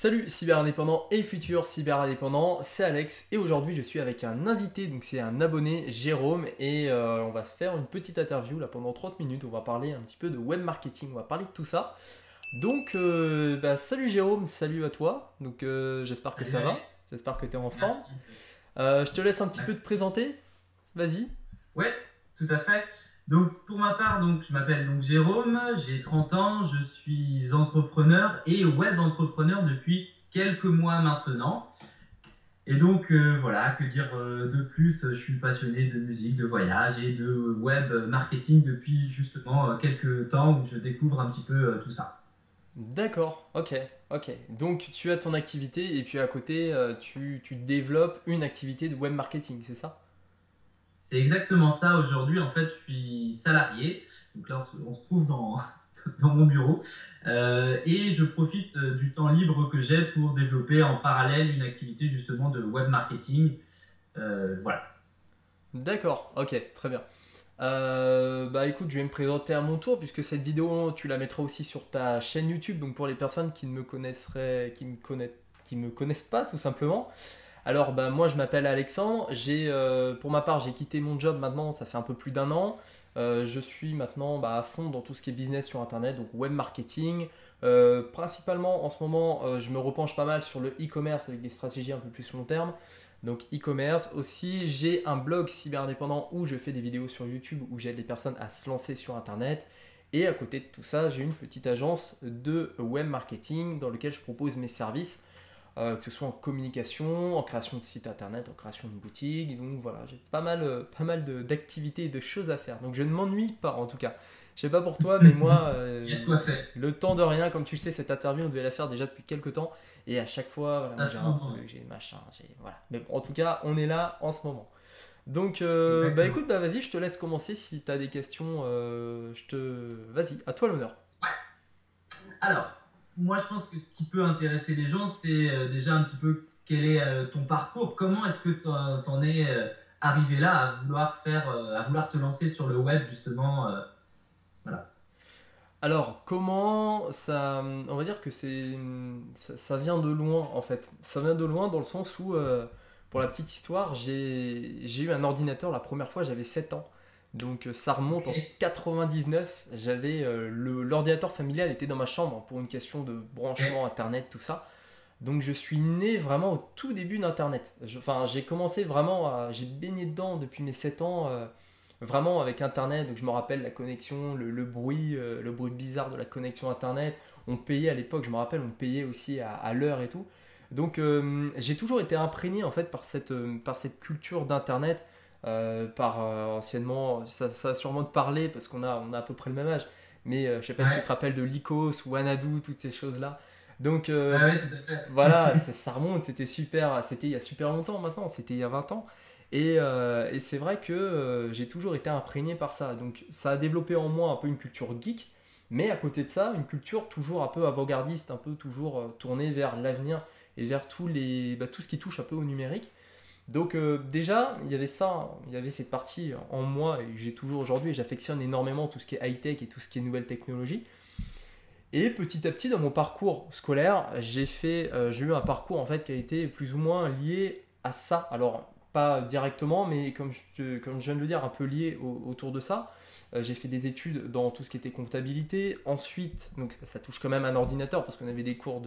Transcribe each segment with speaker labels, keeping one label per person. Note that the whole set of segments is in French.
Speaker 1: Salut cyberindépendants et futurs cyberindépendants, c'est Alex et aujourd'hui je suis avec un invité, donc c'est un abonné, Jérôme, et on va se faire une petite interview là pendant 30 minutes, on va parler un petit peu de web marketing, on va parler de tout ça. Donc salut Jérôme, salut à toi, donc j'espère que
Speaker 2: Salut
Speaker 1: ça va,
Speaker 2: Alex,
Speaker 1: j'espère que tu es en forme.
Speaker 2: merci.
Speaker 1: Je te laisse un petit
Speaker 2: Ouais,
Speaker 1: peu te présenter, vas-y.
Speaker 2: ouais, tout à fait. Donc pour ma part, je m'appelle donc Jérôme, j'ai 30 ans, je suis entrepreneur et web entrepreneur depuis quelques mois maintenant. Et voilà, que dire de plus, je suis passionné de musique, de voyage et de web marketing depuis justement quelques temps où je découvre un petit peu tout ça.
Speaker 1: D'accord, ok, ok. Donc tu as ton activité et puis à côté tu développes une activité de web marketing, c'est ça?
Speaker 2: C'est exactement ça aujourd'hui. En fait, je suis salarié. Donc là, on se trouve dans, dans mon bureau. Et je profite du temps libre que j'ai pour développer en parallèle une activité justement de web marketing. Voilà.
Speaker 1: D'accord, ok, très bien. Bah écoute, je vais me présenter à mon tour puisque cette vidéo tu la mettras aussi sur ta chaîne YouTube. Donc pour les personnes qui ne me connaisseraient, qui me connaissent pas tout simplement. Alors bah moi je m'appelle Alexandre. Pour ma part j'ai quitté mon job maintenant, ça fait un peu plus d'un an. Je suis maintenant à fond dans tout ce qui est business sur internet, donc web marketing. Principalement en ce moment je me repenche pas mal sur le e-commerce avec des stratégies un peu plus long terme. Donc e-commerce aussi, j'ai un blog cyber-indépendant où je fais des vidéos sur YouTube où j'aide les personnes à se lancer sur Internet. Et à côté de tout ça, j'ai une petite agence de web marketing dans laquelle je propose mes services, que ce soit en communication, en création de site Internet, en création de boutique. Donc voilà, j'ai d'activités et de choses à faire. Donc je ne m'ennuie pas en tout cas. Je sais pas pour toi, mais moi,
Speaker 2: Il y a de quoi faire.
Speaker 1: le temps de rien, comme tu le sais, cette interview, on devait la faire déjà depuis quelques temps. Et à chaque fois, voilà, moi
Speaker 2: Ça
Speaker 1: j'ai
Speaker 2: fait
Speaker 1: un
Speaker 2: longtemps.
Speaker 1: truc, j'ai machin, voilà. Mais bon, en tout cas, on est là en ce moment. Donc, bah
Speaker 2: Exactement.
Speaker 1: écoute, bah vas-y, je te laisse commencer si tu as des questions. Vas-y, à toi l'honneur.
Speaker 2: Ouais. Alors, moi, je pense que ce qui peut intéresser les gens, c'est déjà un petit peu quel est ton parcours. Comment est-ce que tu en es arrivé là à vouloir à vouloir te lancer sur le web, justement. Voilà.
Speaker 1: Alors, comment ça. On va dire que ça vient de loin en fait. Ça vient de loin dans le sens où, pour la petite histoire, j'ai eu un ordinateur la première fois, j'avais 7 ans. Donc, ça remonte en
Speaker 2: Ok.
Speaker 1: 99. L'ordinateur familial était dans ma chambre pour une question de branchement
Speaker 2: Ok.
Speaker 1: internet, tout ça. Donc je suis né vraiment au tout début d'Internet. Enfin, j'ai commencé vraiment j'ai baigné dedans depuis mes 7 ans, vraiment avec Internet. Donc je me rappelle la connexion, le bruit bizarre de la connexion Internet. On payait à l'époque, je me rappelle, on payait aussi à l'heure et tout. Donc j'ai toujours été imprégné en fait par cette culture d'Internet, anciennement, ça a sûrement de parler parce on a à peu près le même âge. Mais je sais pas si tu te
Speaker 2: Ouais.
Speaker 1: rappelles de Lycos, Wanadu, toutes ces choses-là. Donc
Speaker 2: Ouais, ouais, tout à fait.
Speaker 1: voilà, ça remonte, c'était super, c'était il y a super longtemps maintenant, c'était il y a 20 ans. Et c'est vrai que j'ai toujours été imprégné par ça. Donc ça a développé en moi un peu une culture geek, mais à côté de ça, une culture toujours un peu avant-gardiste, un peu toujours tournée vers l'avenir et vers tout ce qui touche un peu au numérique. Donc déjà, il y avait ça, il y avait cette partie en moi, et j'ai toujours aujourd'hui, et j'affectionne énormément tout ce qui est high-tech et tout ce qui est nouvelle technologie. Et petit à petit, dans mon parcours scolaire, j'ai eu un parcours en fait qui a été plus ou moins lié à ça. Alors, pas directement, mais comme je viens de le dire, un peu lié autour de ça. J'ai fait des études dans tout ce qui était comptabilité. Ensuite, donc ça touche quand même un ordinateur parce qu'on avait des cours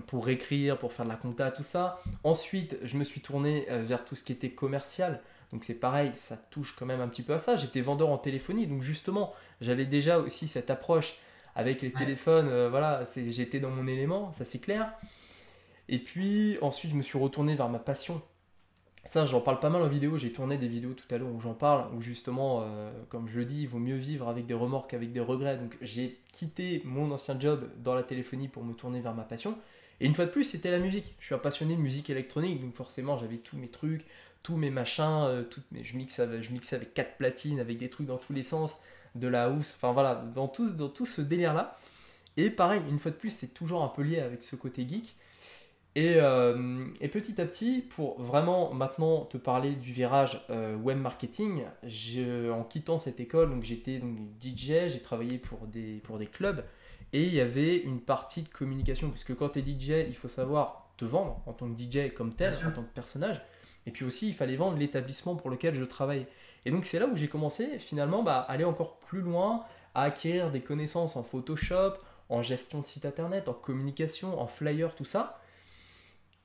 Speaker 1: pour écrire, pour faire de la compta, tout ça. Ensuite, je me suis tourné vers tout ce qui était commercial. Donc c'est pareil, ça touche quand même un petit peu à ça. J'étais vendeur en téléphonie, donc justement, j'avais déjà aussi cette approche avec les
Speaker 2: Ouais.
Speaker 1: téléphones. Voilà, j'étais dans mon élément, ça c'est clair. Et puis ensuite, je me suis retourné vers ma passion. Ça, j'en parle pas mal en vidéo. J'ai tourné des vidéos tout à l'heure où j'en parle, où justement, comme je le dis, il vaut mieux vivre avec des remords qu'avec des regrets. Donc j'ai quitté mon ancien job dans la téléphonie pour me tourner vers ma passion. Et une fois de plus, c'était la musique. Je suis un passionné de musique électronique, donc forcément, j'avais tous mes trucs, tous mes machins, je mixais avec 4 platines, avec des trucs dans tous les sens, de la house, enfin voilà, dans tout ce délire-là. Et pareil, une fois de plus, c'est toujours un peu lié avec ce côté geek. Et petit à petit, pour vraiment maintenant te parler du virage web marketing, en quittant cette école, donc j'étais donc DJ, j'ai travaillé pour des clubs, Et il y avait une partie de communication, puisque quand tu es DJ, il faut savoir te vendre en tant que DJ comme tel, en tant que personnage. Et puis aussi, il fallait vendre l'établissement pour lequel je travaillais. Et donc c'est là où j'ai commencé finalement à aller encore plus loin, à acquérir des connaissances en Photoshop, en gestion de site internet, en communication, en flyer, tout ça.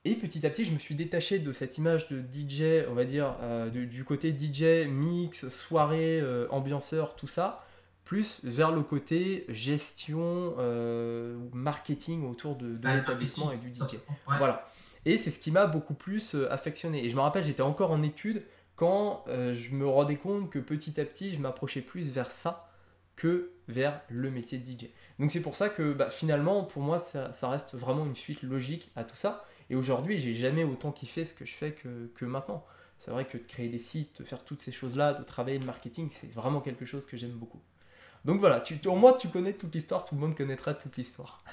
Speaker 1: Et petit à petit, je me suis détaché de cette image de DJ, on va dire, du côté DJ, mix, soirée, ambianceur, tout ça, plus vers le côté gestion, marketing autour de l'établissement et du DJ.
Speaker 2: Ouais.
Speaker 1: Voilà. Et c'est ce qui m'a beaucoup plus affectionné. Et je me rappelle, j'étais encore en études quand je me rendais compte que petit à petit, je m'approchais plus vers ça que vers le métier de DJ. Donc c'est pour ça que finalement, pour moi, ça reste vraiment une suite logique à tout ça. Et aujourd'hui, j'ai jamais autant kiffé ce que je fais que maintenant. C'est vrai que de créer des sites, de faire toutes ces choses-là, de travailler le marketing, c'est vraiment quelque chose que j'aime beaucoup. Donc voilà, au moins tu connais toute l'histoire, tout le monde connaîtra toute l'histoire.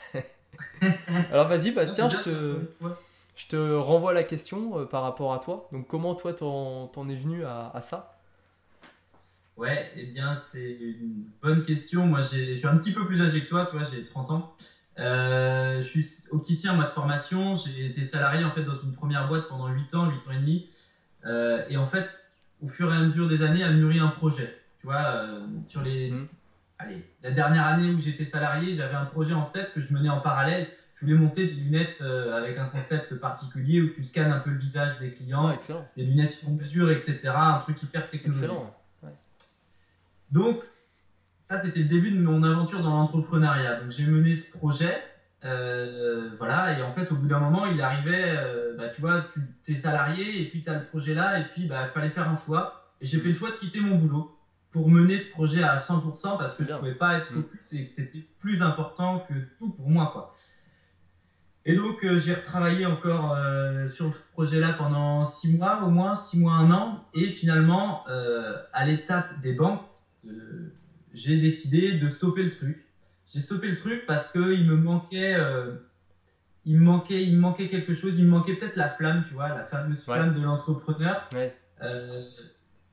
Speaker 1: Alors vas-y Bastien, je te renvoie la question par rapport à toi. Donc comment toi t'en es venu à ça?
Speaker 2: Ouais, eh bien c'est une bonne question. Moi je suis un petit peu plus âgé que toi, tu vois, j'ai 30 ans. Je suis opticien moi de formation, j'ai été salarié en fait dans une première boîte pendant 8 ans, 8 ans et demi. Et en fait, au fur et à mesure des années, a mûri un projet. Tu vois, sur la dernière année où j'étais salarié, j'avais un projet en tête que je menais en parallèle. Je voulais monter des lunettes avec un concept particulier où tu scannes un peu le visage des clients, des lunettes sur mesure, etc. Un truc hyper technologique.
Speaker 1: Excellent. Ouais.
Speaker 2: Donc, ça, c'était le début de mon aventure dans l'entrepreneuriat. Donc, j'ai mené ce projet. Voilà, et en fait, au bout d'un moment, il arrivait, tu vois, tu es salarié et puis tu as le projet là, et puis il fallait faire un choix. Et j'ai fait le choix de quitter mon boulot pour mener ce projet à 100% parce que je ne pouvais pas être focus et que c'était plus important que tout pour moi, quoi. Et donc, j'ai retravaillé encore sur le projet-là pendant 6 mois, au moins 6 mois, 1 an. Et finalement, à l'étape des banques, j'ai décidé de stopper le truc. J'ai stoppé le truc parce qu'il me manquait, il me manquait quelque chose. Il me manquait peut-être la flamme, tu vois, la fameuse flamme de l'entrepreneur.
Speaker 1: Ouais.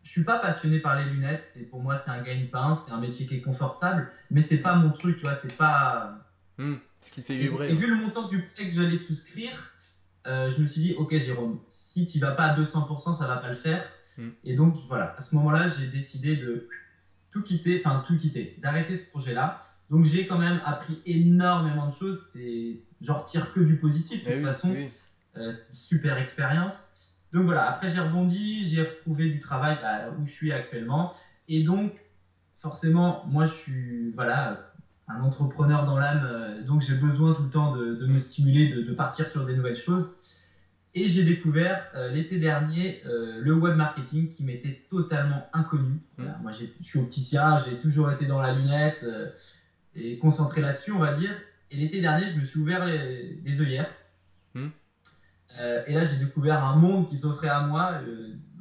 Speaker 2: Je suis pas passionné par les lunettes. Pour moi, c'est un gagne-pain, c'est un métier qui est confortable, mais c'est pas mon truc, tu vois, c'est pas...
Speaker 1: ce qui fait vibrer.
Speaker 2: Et vu le montant du prêt que j'allais souscrire, je me suis dit, ok Jérôme, si tu vas pas à 200%, ça va pas le faire. Et donc voilà, à ce moment-là, j'ai décidé de tout quitter, d'arrêter ce projet-là. Donc j'ai quand même appris énormément de choses. J'en retire que du positif de toute façon. Super expérience. Donc voilà, après j'ai rebondi, j'ai retrouvé du travail où je suis actuellement. Et donc forcément, moi je suis un entrepreneur dans l'âme, donc j'ai besoin tout le temps de me stimuler, de partir sur des nouvelles choses. Et j'ai découvert l'été dernier le web marketing qui m'était totalement inconnu. Voilà, moi je suis opticien, j'ai toujours été dans la lunette et concentré là-dessus, on va dire. Et l'été dernier, je me suis ouvert les œillères. Et là, j'ai découvert un monde qui s'offrait à moi,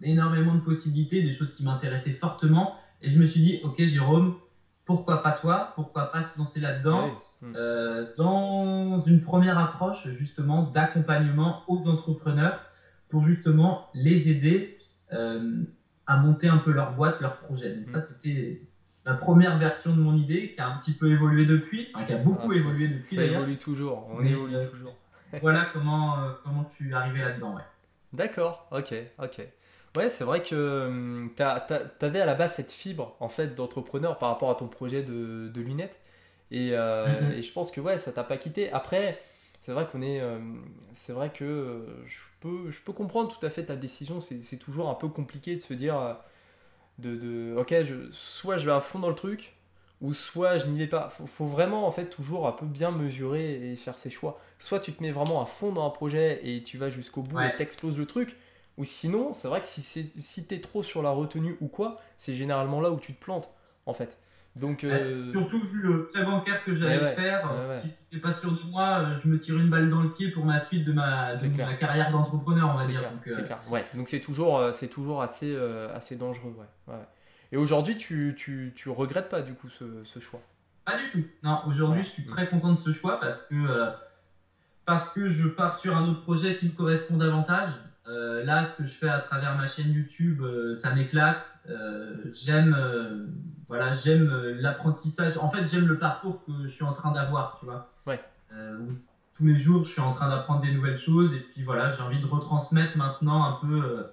Speaker 2: énormément de possibilités, des choses qui m'intéressaient fortement. Et je me suis dit, ok Jérôme, pourquoi pas toi? Pourquoi pas se lancer là-dedans dans une première approche justement d'accompagnement aux entrepreneurs pour justement les aider à monter un peu leur boîte, leur projet. Donc ça, c'était la première version de mon idée qui a un petit peu évolué depuis, qui a beaucoup évolué depuis d'ailleurs.
Speaker 1: Ça évolue toujours, on évolue toujours.
Speaker 2: Voilà comment je suis arrivé là-dedans. Ouais.
Speaker 1: D'accord, ok. Ouais, c'est vrai que t'avais à la base cette fibre en fait d'entrepreneur par rapport à ton projet de lunettes et je pense que ouais, ça t'a pas quitté. Après, c'est vrai c'est vrai que je peux comprendre tout à fait ta décision. C'est toujours un peu compliqué de se dire ok, soit je vais à fond dans le truc ou soit je n'y vais pas. Faut vraiment en fait toujours un peu bien mesurer et faire ses choix. Soit tu te mets vraiment à fond dans un projet et tu vas jusqu'au bout et t'exploses le truc. Ou sinon, c'est vrai que si t'es trop sur la retenue ou quoi, c'est généralement là où tu te plantes, en fait. Donc,
Speaker 2: surtout vu le prêt bancaire que j'allais faire, si c'était pas sûr de moi, je me tire une balle dans le pied pour ma suite de ma carrière d'entrepreneur, on va dire.
Speaker 1: C'est clair. Ouais. Donc c'est toujours assez dangereux. Ouais. Et aujourd'hui, tu regrettes pas du coup ce choix?
Speaker 2: Pas du tout. Non, aujourd'hui, je suis très content de ce choix parce que je pars sur un autre projet qui me correspond davantage. Là, ce que je fais à travers ma chaîne YouTube, ça m'éclate. J'aime l'apprentissage. En fait, j'aime le parcours que je suis en train d'avoir, tu vois.
Speaker 1: Ouais.
Speaker 2: Où tous les jours, je suis en train d'apprendre des nouvelles choses. Et puis voilà, j'ai envie de retransmettre maintenant un peu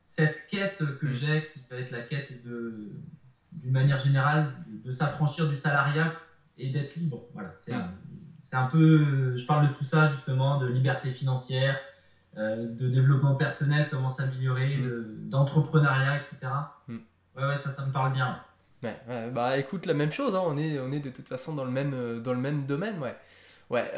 Speaker 2: cette quête que j'ai, qui va être la quête d'une manière générale, de s'affranchir du salariat et d'être libre. Voilà, c'est un peu, je parle de tout ça justement, de liberté financière, de développement personnel, comment s'améliorer, d'entrepreneuriat, etc. Ouais, ça me parle bien.
Speaker 1: Ouais, bah écoute, la même chose, hein, on est de toute façon dans le même domaine, ouais. Ouais,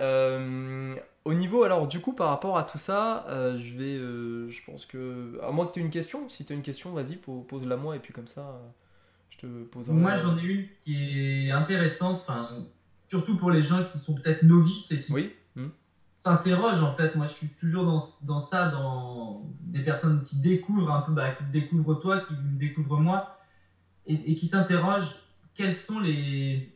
Speaker 1: au niveau, alors du coup, par rapport à tout ça, je pense que, à moins que tu aies une question, si tu as une question, vas-y, pose-la moi, et puis comme ça, je te poserai.
Speaker 2: Moi, j'en ai une qui est intéressante, enfin, surtout pour les gens qui sont peut-être novices et qui
Speaker 1: Oui.
Speaker 2: s'interrogent, en fait. Moi, je suis toujours dans ça, dans des personnes qui découvrent un peu, qui te découvrent toi, qui me découvrent moi, et qui s'interrogent quelles sont les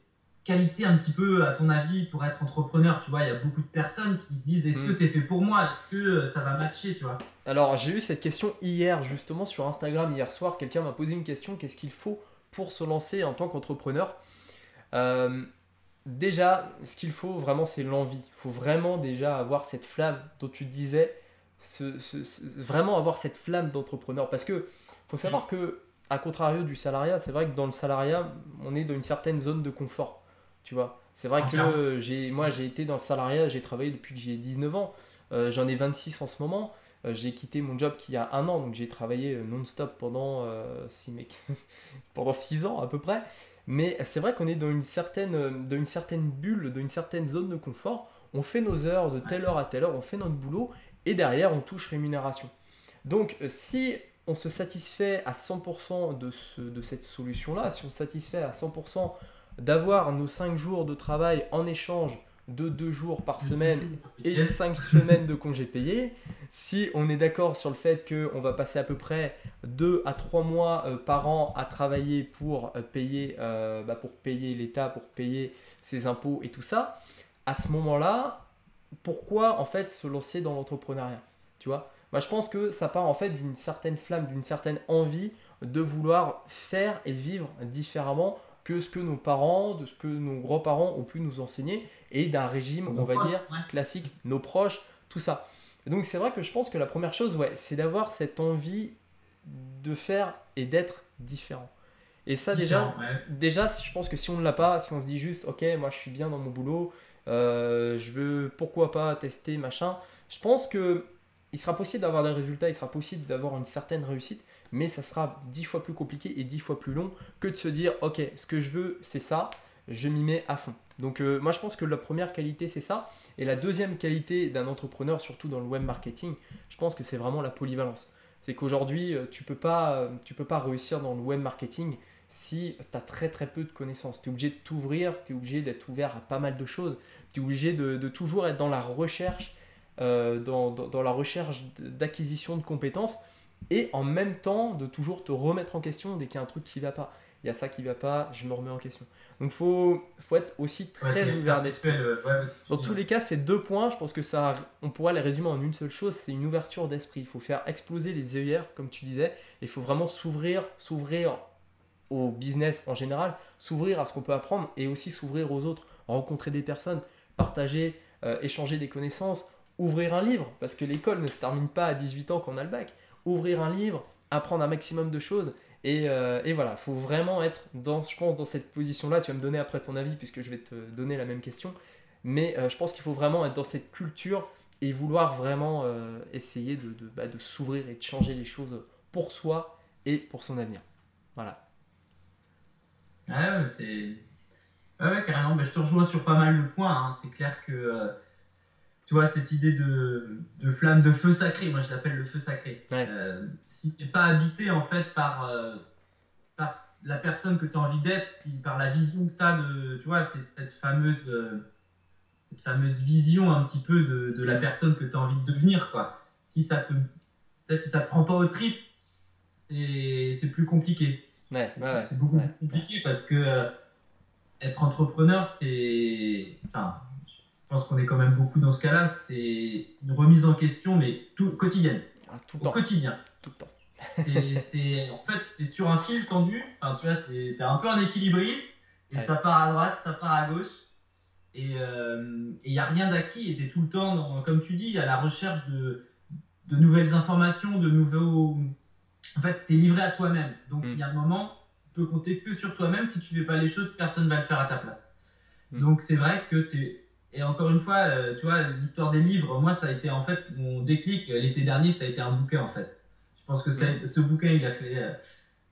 Speaker 2: qualités un petit peu, à ton avis, pour être entrepreneur. Tu vois, il y a beaucoup de personnes qui se disent, est-ce que c'est fait pour moi? Est-ce que ça va matcher, tu vois?
Speaker 1: Alors, j'ai eu cette question hier, justement, sur Instagram, hier soir. Quelqu'un m'a posé une question, qu'est-ce qu'il faut pour se lancer en tant qu'entrepreneur? Déjà, ce qu'il faut vraiment, c'est l'envie. Il faut vraiment déjà avoir cette flamme dont tu disais, vraiment avoir cette flamme d'entrepreneur. Parce que faut savoir que, à contrario du salariat, c'est vrai que dans le salariat, on est dans une certaine zone de confort. Tu vois, c'est vrai que moi, j'ai été dans le salariat, j'ai travaillé depuis que j'ai 19 ans. J'en ai 26 en ce moment. J'ai quitté mon job qui a un an, donc j'ai travaillé non-stop pendant, pendant 6 ans à peu près. Mais c'est vrai qu'on est dans une certaine bulle, dans une certaine zone de confort. On fait nos heures de telle heure à telle heure, on fait notre boulot et derrière on touche rémunération. Donc si on se satisfait à 100% de cette solution-là, si on se satisfait à 100% d'avoir nos 5 jours de travail en échange de 2 jours par semaine et de 5 semaines de congés payés, si on est d'accord sur le fait qu'on va passer à peu près 2 à 3 mois par an à travailler pour payer l'État, pour payer ses impôts et tout ça, à ce moment-là, pourquoi en fait se lancer dans l'entrepreneuriat? Tu vois? Moi, je pense que ça part en fait d'une certaine flamme, d'une certaine envie de vouloir faire et vivre différemment que ce que nos parents, de ce que nos grands-parents ont pu nous enseigner et d'un régime, on va dire, classique, nos proches, tout ça. Et donc c'est vrai que je pense que la première chose, ouais, c'est d'avoir cette envie de faire et d'être différent. Et ça déjà, je pense que si on ne l'a pas, si on se dit juste, ok, moi je suis bien dans mon boulot, je veux pourquoi pas tester, machin, je pense que il sera possible d'avoir des résultats, il sera possible d'avoir une certaine réussite, mais ça sera 10 fois plus compliqué et 10 fois plus long que de se dire, ok, ce que je veux, c'est ça, je m'y mets à fond. Donc moi je pense que la première qualité c'est ça, et la deuxième qualité d'un entrepreneur, surtout dans le web marketing, je pense que c'est vraiment la polyvalence. C'est qu'aujourd'hui tu peux pas réussir dans le web marketing si tu as très très peu de connaissances. Tu es obligé de t'ouvrir, tu es obligé d'être ouvert à pas mal de choses, tu es obligé de toujours être dans la recherche, dans la recherche d'acquisition de compétences, et en même temps de toujours te remettre en question dès qu'il y a un truc qui ne va pas. Il y a ça qui ne va pas, je me remets en question. Donc faut être aussi très ouvert d'esprit. Dans tous les cas, ces 2 points, je pense que on pourrait les résumer en une seule chose, c'est une ouverture d'esprit. Il faut faire exploser les œillères, comme tu disais, et il faut vraiment s'ouvrir au business en général, s'ouvrir à ce qu'on peut apprendre et aussi s'ouvrir aux autres, rencontrer des personnes, partager, échanger des connaissances, ouvrir un livre, parce que l'école ne se termine pas à 18 ans quand on a le bac. Ouvrir un livre, apprendre un maximum de choses, et voilà, il faut vraiment être je pense, dans cette position-là. Tu vas me donner après ton avis puisque je vais te donner la même question, mais je pense qu'il faut vraiment être dans cette culture et vouloir vraiment essayer de s'ouvrir et de changer les choses pour soi et pour son avenir. Voilà.
Speaker 2: Ouais, carrément. Mais je te rejoins sur pas mal de points, hein. C'est clair que tu vois, cette idée de flamme, de feu sacré, moi je l'appelle le feu sacré.
Speaker 1: Ouais.
Speaker 2: Si tu n'es pas habité en fait par la personne que tu as envie d'être, par la vision que tu as tu vois, c'est cette fameuse vision un petit peu de la personne que tu as envie de devenir, quoi. Si ça te prend pas aux tripes, c'est plus compliqué. C'est beaucoup plus compliqué parce que être entrepreneur, enfin, je pense qu'on est quand même beaucoup dans ce cas-là, c'est une remise en question, mais quotidienne.
Speaker 1: tout le
Speaker 2: au
Speaker 1: temps.
Speaker 2: quotidien.
Speaker 1: Tout le temps.
Speaker 2: En fait, tu es sur un fil tendu, enfin, tu vois, tu es un peu un équilibriste, et
Speaker 1: Ouais.
Speaker 2: ça part à droite, ça part à gauche, et il n'y a rien d'acquis, et tu es tout le temps, comme tu dis, à la recherche de nouvelles informations, de nouveaux... En fait, tu es livré à toi-même, donc il y a un moment, tu peux compter que sur toi-même, si tu ne fais pas les choses, personne ne va le faire à ta place. Donc c'est vrai que tu es... Et encore une fois, tu vois, l'histoire des livres, moi, ça a été en fait mon déclic l'été dernier, ça a été un bouquin en fait. Je pense que ce bouquin, il a fait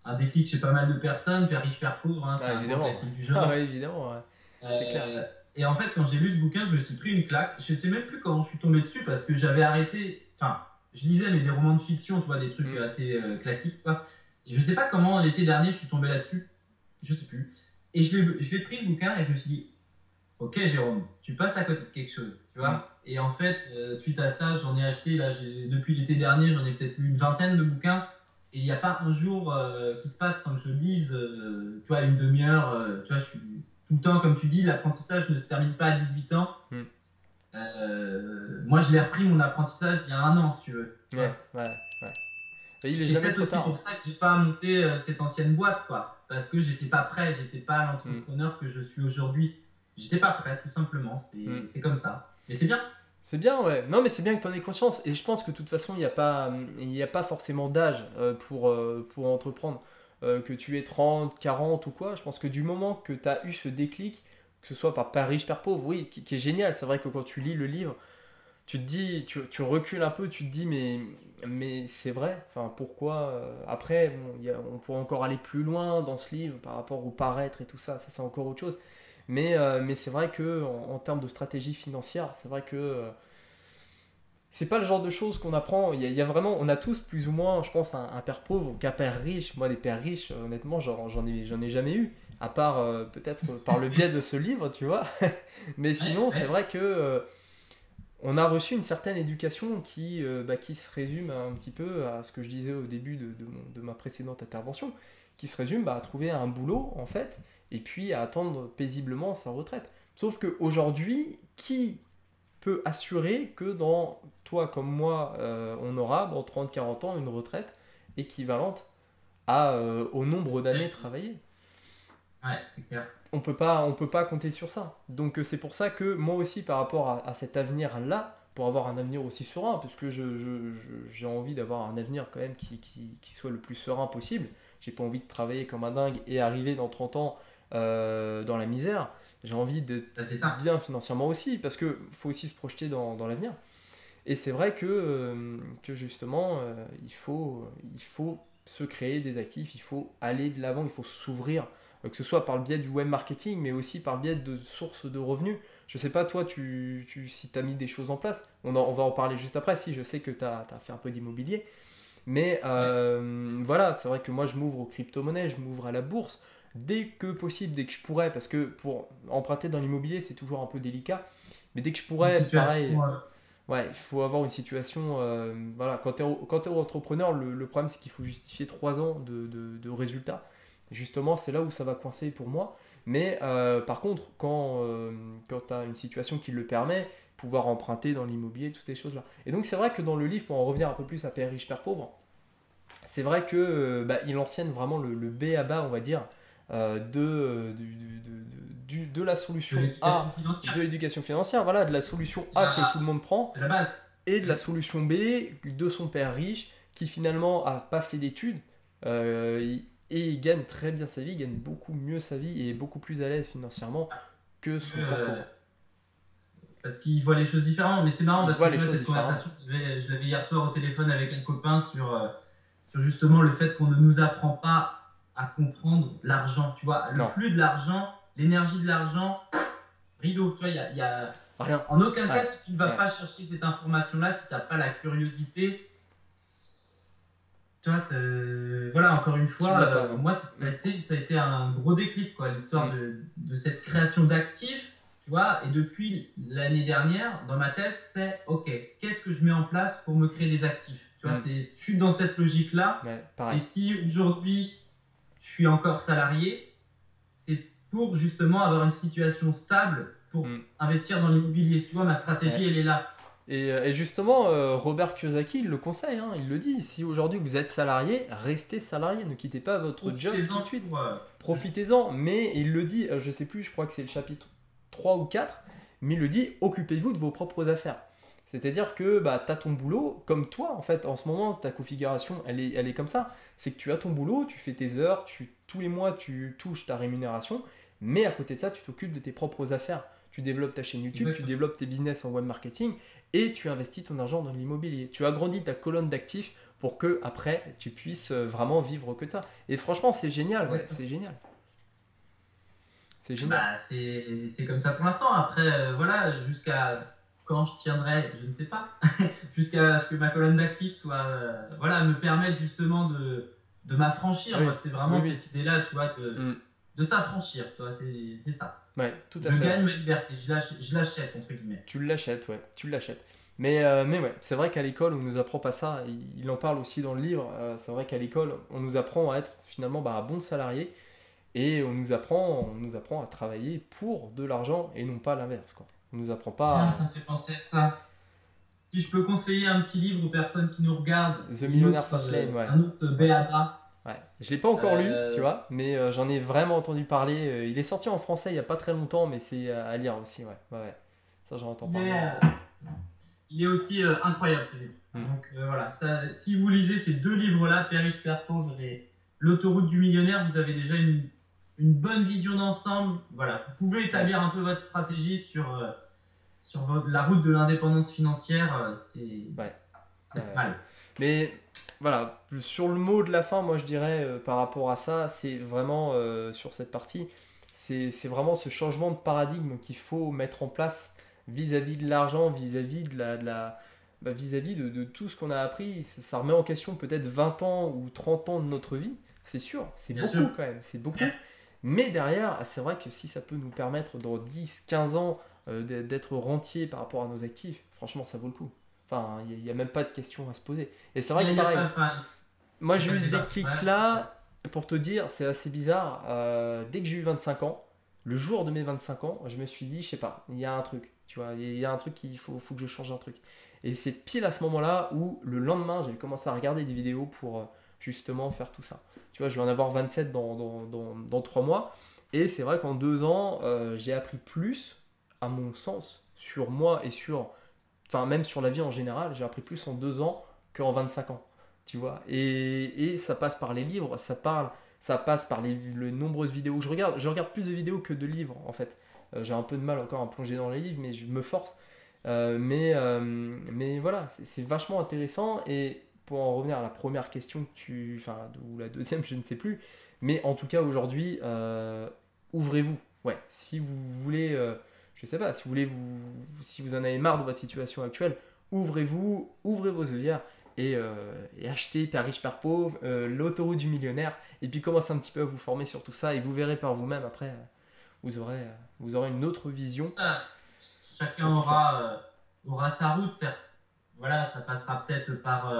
Speaker 2: un déclic chez pas mal de personnes, Père riche, Père pauvre, hein, c'est un grand classique du genre.
Speaker 1: Ouais, évidemment, ouais. C'est clair.
Speaker 2: Et en fait, quand j'ai lu ce bouquin, je me suis pris une claque. Je sais même plus comment je suis tombé dessus parce que j'avais arrêté. Enfin, je lisais mais des romans de fiction, tu vois, des trucs assez classiques, quoi. Et je sais pas comment l'été dernier je suis tombé là-dessus. Je sais plus. Et je l'ai pris le bouquin et je me suis dit, ok Jérôme, tu passes à côté de quelque chose, tu vois. Et en fait, suite à ça, j'en ai acheté, là, depuis l'été dernier, j'en ai peut-être lu une vingtaine de bouquins. Et il n'y a pas un jour qui se passe sans que je lise, tu vois, une demi-heure. Tu vois, je suis tout le temps, comme tu dis, l'apprentissage ne se termine pas à 18 ans. Moi, je l'ai repris, mon apprentissage, il y a un an, si tu veux.
Speaker 1: Ouais. Et il est
Speaker 2: C'est
Speaker 1: jamais
Speaker 2: peut-être
Speaker 1: trop
Speaker 2: aussi
Speaker 1: tard.
Speaker 2: pour ça que j'ai pas monté cette ancienne boîte, quoi. Parce que j'étais pas prêt, j'étais pas l'entrepreneur que je suis aujourd'hui. J'étais pas prêt, tout simplement. C'est comme ça. Mais c'est bien.
Speaker 1: C'est bien, ouais. Non, mais c'est bien que tu en aies conscience. Et je pense que de toute façon, il n'y a pas forcément d'âge pour entreprendre. Que tu aies 30, 40 ou quoi. Je pense que du moment que tu as eu ce déclic, que ce soit par Père riche, Père pauvre, oui, qui est génial. C'est vrai que quand tu lis le livre, tu te dis, tu recules un peu, tu te dis, mais c'est vrai. Enfin, pourquoi après, bon, on pourrait encore aller plus loin dans ce livre par rapport au paraître et tout ça. Ça, c'est encore autre chose. Mais c'est vrai que en termes de stratégie financière, c'est vrai que c'est pas le genre de choses qu'on apprend. Il y a vraiment, on a tous plus ou moins, je pense, un père pauvre qu'un père riche. Moi, des pères riches, honnêtement, j'en ai jamais eu. À part peut-être par le biais de ce livre, tu vois. Mais sinon, c'est vrai que on a reçu une certaine éducation qui se résume un petit peu à ce que je disais au début de ma précédente intervention, qui se résume à trouver un boulot, en fait, et puis à attendre paisiblement sa retraite. Sauf qu'aujourd'hui, qui peut assurer que dans toi comme moi, on aura dans 30-40 ans une retraite équivalente au nombre d'années travaillées?
Speaker 2: Ouais, c'est clair.
Speaker 1: On peut pas compter sur ça. Donc c'est pour ça que moi aussi, par rapport à cet avenir-là, pour avoir un avenir aussi serein, parce que j'ai envie d'avoir un avenir quand même qui soit le plus serein possible. J'ai pas envie de travailler comme un dingue et arriver dans 30 ans dans la misère. J'ai envie d'être bien financièrement aussi, parce qu'il faut aussi se projeter dans l'avenir. Et c'est vrai que justement, il faut se créer des actifs, il faut aller de l'avant, il faut s'ouvrir, que ce soit par le biais du web marketing, mais aussi par le biais de sources de revenus. Je sais pas, toi, si tu as mis des choses en place. On va en parler juste après, si je sais que tu as fait un peu d'immobilier. Mais voilà, c'est vrai que moi, je m'ouvre aux crypto-monnaies, je m'ouvre à la bourse dès que possible, dès que je pourrais, parce que pour emprunter dans l'immobilier, c'est toujours un peu délicat. Mais dès que je pourrais, pareil. Ouais, il faut avoir une situation. Voilà, quand tu es entrepreneur, le problème c'est qu'il faut justifier 3 ans de résultats. Justement, c'est là où ça va coincer pour moi. Mais par contre, quand tu as une situation qui le permet, pouvoir emprunter dans l'immobilier, toutes ces choses-là. Et donc, c'est vrai que dans le livre, pour en revenir un peu plus à Père riche, Père pauvre, c'est vrai que il enseigne vraiment le B à bas, on va dire, de la solution A de l'éducation financière, voilà, de la solution A que tout le monde prend,
Speaker 2: c'est la base.
Speaker 1: Et de la solution B de son père riche qui finalement a pas fait d'études et il gagne très bien sa vie, il gagne beaucoup mieux sa vie et est beaucoup plus à l'aise financièrement que son père pauvre.
Speaker 2: Parce qu'il voit les choses différemment, mais c'est marrant parce que cette conversation, je l'avais hier soir au téléphone avec un copain sur justement le fait qu'on ne nous apprend pas à comprendre l'argent, tu vois, le flux de l'argent, l'énergie de l'argent, rideau, tu vois, il y a
Speaker 1: rien.
Speaker 2: En aucun cas, si tu ne vas pas chercher cette information-là, si tu n'as pas la curiosité, toi, voilà, encore une fois, moi, ça a été un gros déclic, quoi, l'histoire de cette création d'actifs, tu vois, et depuis l'année dernière, dans ma tête, c'est, ok, qu'est-ce que je mets en place pour me créer des actifs? Tu vois, je suis dans cette logique-là, et si aujourd'hui, je suis encore salarié, c'est pour justement avoir une situation stable pour investir dans l'immobilier. Tu vois, ma stratégie, elle est là.
Speaker 1: Et justement, Robert Kiyosaki, il le conseille, hein, il le dit, si aujourd'hui vous êtes salarié, restez salarié, ne quittez pas votre job tout
Speaker 2: Profitez-en
Speaker 1: de suite.
Speaker 2: pour.
Speaker 1: Profitez-en, mais il le dit, je sais plus, je crois que c'est le chapitre 3 ou 4, mais il le dit, occupez-vous de vos propres affaires. C'est-à-dire que bah, tu as ton boulot, comme toi, en fait, en ce moment, ta configuration, elle est comme ça. C'est que tu as ton boulot, tu fais tes heures, tous les mois, tu touches ta rémunération, mais à côté de ça, tu t'occupes de tes propres affaires. Tu développes ta chaîne YouTube, tu
Speaker 2: Exactement.
Speaker 1: développes tes business en web marketing et tu investis ton argent dans l'immobilier. Tu agrandis ta colonne d'actifs pour que après tu puisses vraiment vivre que ça. Et franchement, c'est génial, ouais,
Speaker 2: Exactement.
Speaker 1: c'est génial. C'est génial.
Speaker 2: Bah, c'est comme ça pour l'instant. Après, voilà, jusqu'à quand je tiendrai, je ne sais pas. Jusqu'à ce que ma colonne d'actifs soit, voilà, me permette justement de m'affranchir.
Speaker 1: Oui,
Speaker 2: Moi, c'est
Speaker 1: oui,
Speaker 2: vraiment
Speaker 1: oui.
Speaker 2: cette idée-là, tu vois,
Speaker 1: Mm.
Speaker 2: de s'affranchir. Tu vois, c'est ça.
Speaker 1: Ouais, tout à
Speaker 2: Je
Speaker 1: fait.
Speaker 2: gagne ma liberté, je l'achète, entre guillemets.
Speaker 1: Tu l'achètes, ouais, tu l'achètes. Mais ouais, c'est vrai qu'à l'école, on nous apprend pas ça. Il en parle aussi dans le livre. C'est vrai qu'à l'école, on nous apprend à être finalement bah, un bon salarié et on nous apprend à travailler pour de l'argent et non pas l'inverse, quoi. On nous apprend
Speaker 2: Tiens,
Speaker 1: pas
Speaker 2: ça me fait penser à ça. Si je peux conseiller un petit livre aux personnes qui nous regardent,
Speaker 1: The Millionaire Fastlane, ouais.
Speaker 2: un autre
Speaker 1: Ouais.
Speaker 2: BABA.
Speaker 1: Ouais. Je l'ai pas encore lu, tu
Speaker 2: Euh,
Speaker 1: vois, mais j'en ai vraiment entendu parler. Il est sorti en français il y a pas très longtemps, mais c'est à lire aussi, ouais. Ouais, ouais. Ça, j'en entends
Speaker 2: il
Speaker 1: parler.
Speaker 2: est, il est aussi incroyable ce livre.
Speaker 1: Hmm.
Speaker 2: Donc voilà, ça, si vous lisez ces deux livres-là, Père riche, Père pauvre et L'autoroute du millionnaire, vous avez déjà une bonne vision d'ensemble. Voilà, vous pouvez
Speaker 1: Ouais,
Speaker 2: établir un peu votre stratégie sur la route de l'indépendance financière.
Speaker 1: ouais, ouais,
Speaker 2: C'est
Speaker 1: ouais.
Speaker 2: pas mal.
Speaker 1: Mais voilà, sur le mot de la fin, moi je dirais par rapport à ça, c'est vraiment sur cette partie, c'est vraiment ce changement de paradigme qu'il faut mettre en place vis-à-vis de l'argent, vis-à-vis bah, vis-à-vis de tout ce qu'on a appris. Ça remet en question peut-être 20 ans ou 30 ans de notre vie, c'est sûr, c'est
Speaker 2: Bien
Speaker 1: beaucoup
Speaker 2: sûr.
Speaker 1: quand même, c'est beaucoup. Mais derrière, c'est vrai que si ça peut nous permettre dans 10, 15 ans d'être rentier par rapport à nos actifs, franchement ça vaut le coup. Enfin, il n'y a même pas de question à se poser. Et c'est vrai que
Speaker 2: Il y a
Speaker 1: pareil,
Speaker 2: pas, enfin,
Speaker 1: moi
Speaker 2: y a
Speaker 1: j'ai
Speaker 2: pas
Speaker 1: eu
Speaker 2: de
Speaker 1: ce
Speaker 2: débat. Ouais, c'est clair.
Speaker 1: déclic-là, pour te dire, c'est assez bizarre. Dès que j'ai eu 25 ans, le jour de mes 25 ans, je me suis dit, je sais pas, il y a un truc, tu vois, il y a un truc faut que je change un truc. Et c'est pile à ce moment-là où le lendemain, j'ai commencé à regarder des vidéos pour justement faire tout ça. Tu vois, je vais en avoir 27 dans 3 mois. Et c'est vrai qu'en 2 ans, j'ai appris plus, à mon sens, sur moi et enfin même sur la vie en général, j'ai appris plus en 2 ans qu'en 25 ans, tu vois. Et ça passe par les livres, ça passe par les nombreuses vidéos que je regarde. Je regarde plus de vidéos que de livres, en fait. J'ai un peu de mal encore à plonger dans les livres, mais je me force. Mais voilà, c'est vachement intéressant. Et pour en revenir à la première question enfin, ou la deuxième, je ne sais plus. Mais en tout cas, aujourd'hui, ouvrez-vous. Ouais, si vous voulez, je sais pas, si vous en avez marre de votre situation actuelle, ouvrez-vous, ouvrez vos œillères et achetez Père riche, Père pauvre, l'autoroute du millionnaire, et puis commencez un petit peu à vous former sur tout ça, et vous verrez par vous-même après, vous aurez une autre vision
Speaker 2: C'est ça. Chacun
Speaker 1: sur tout ça.
Speaker 2: aura sa route, certes. Voilà, ça passera peut-être par.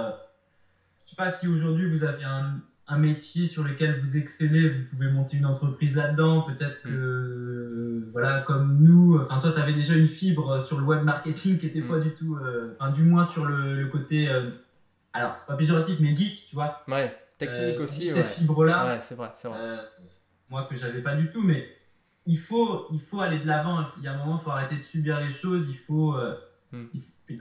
Speaker 2: Je sais pas si aujourd'hui vous avez un métier sur lequel vous excellez, vous pouvez monter une entreprise là-dedans. Peut-être que,
Speaker 1: Mm,
Speaker 2: voilà, comme nous, enfin, toi, tu avais déjà une fibre sur le web marketing qui était
Speaker 1: mm.
Speaker 2: pas du tout. Enfin, du moins sur le côté. Alors, pas péjoratif, mais geek, tu vois.
Speaker 1: Ouais, technique
Speaker 2: Tu dis
Speaker 1: aussi,
Speaker 2: cette
Speaker 1: ouais. Ouais,
Speaker 2: fibre-là,
Speaker 1: c'est vrai, c'est vrai.
Speaker 2: euh, moi que j'avais pas du tout, mais il faut aller de l'avant. Il y a un moment, il faut arrêter de subir les choses.
Speaker 1: Mm,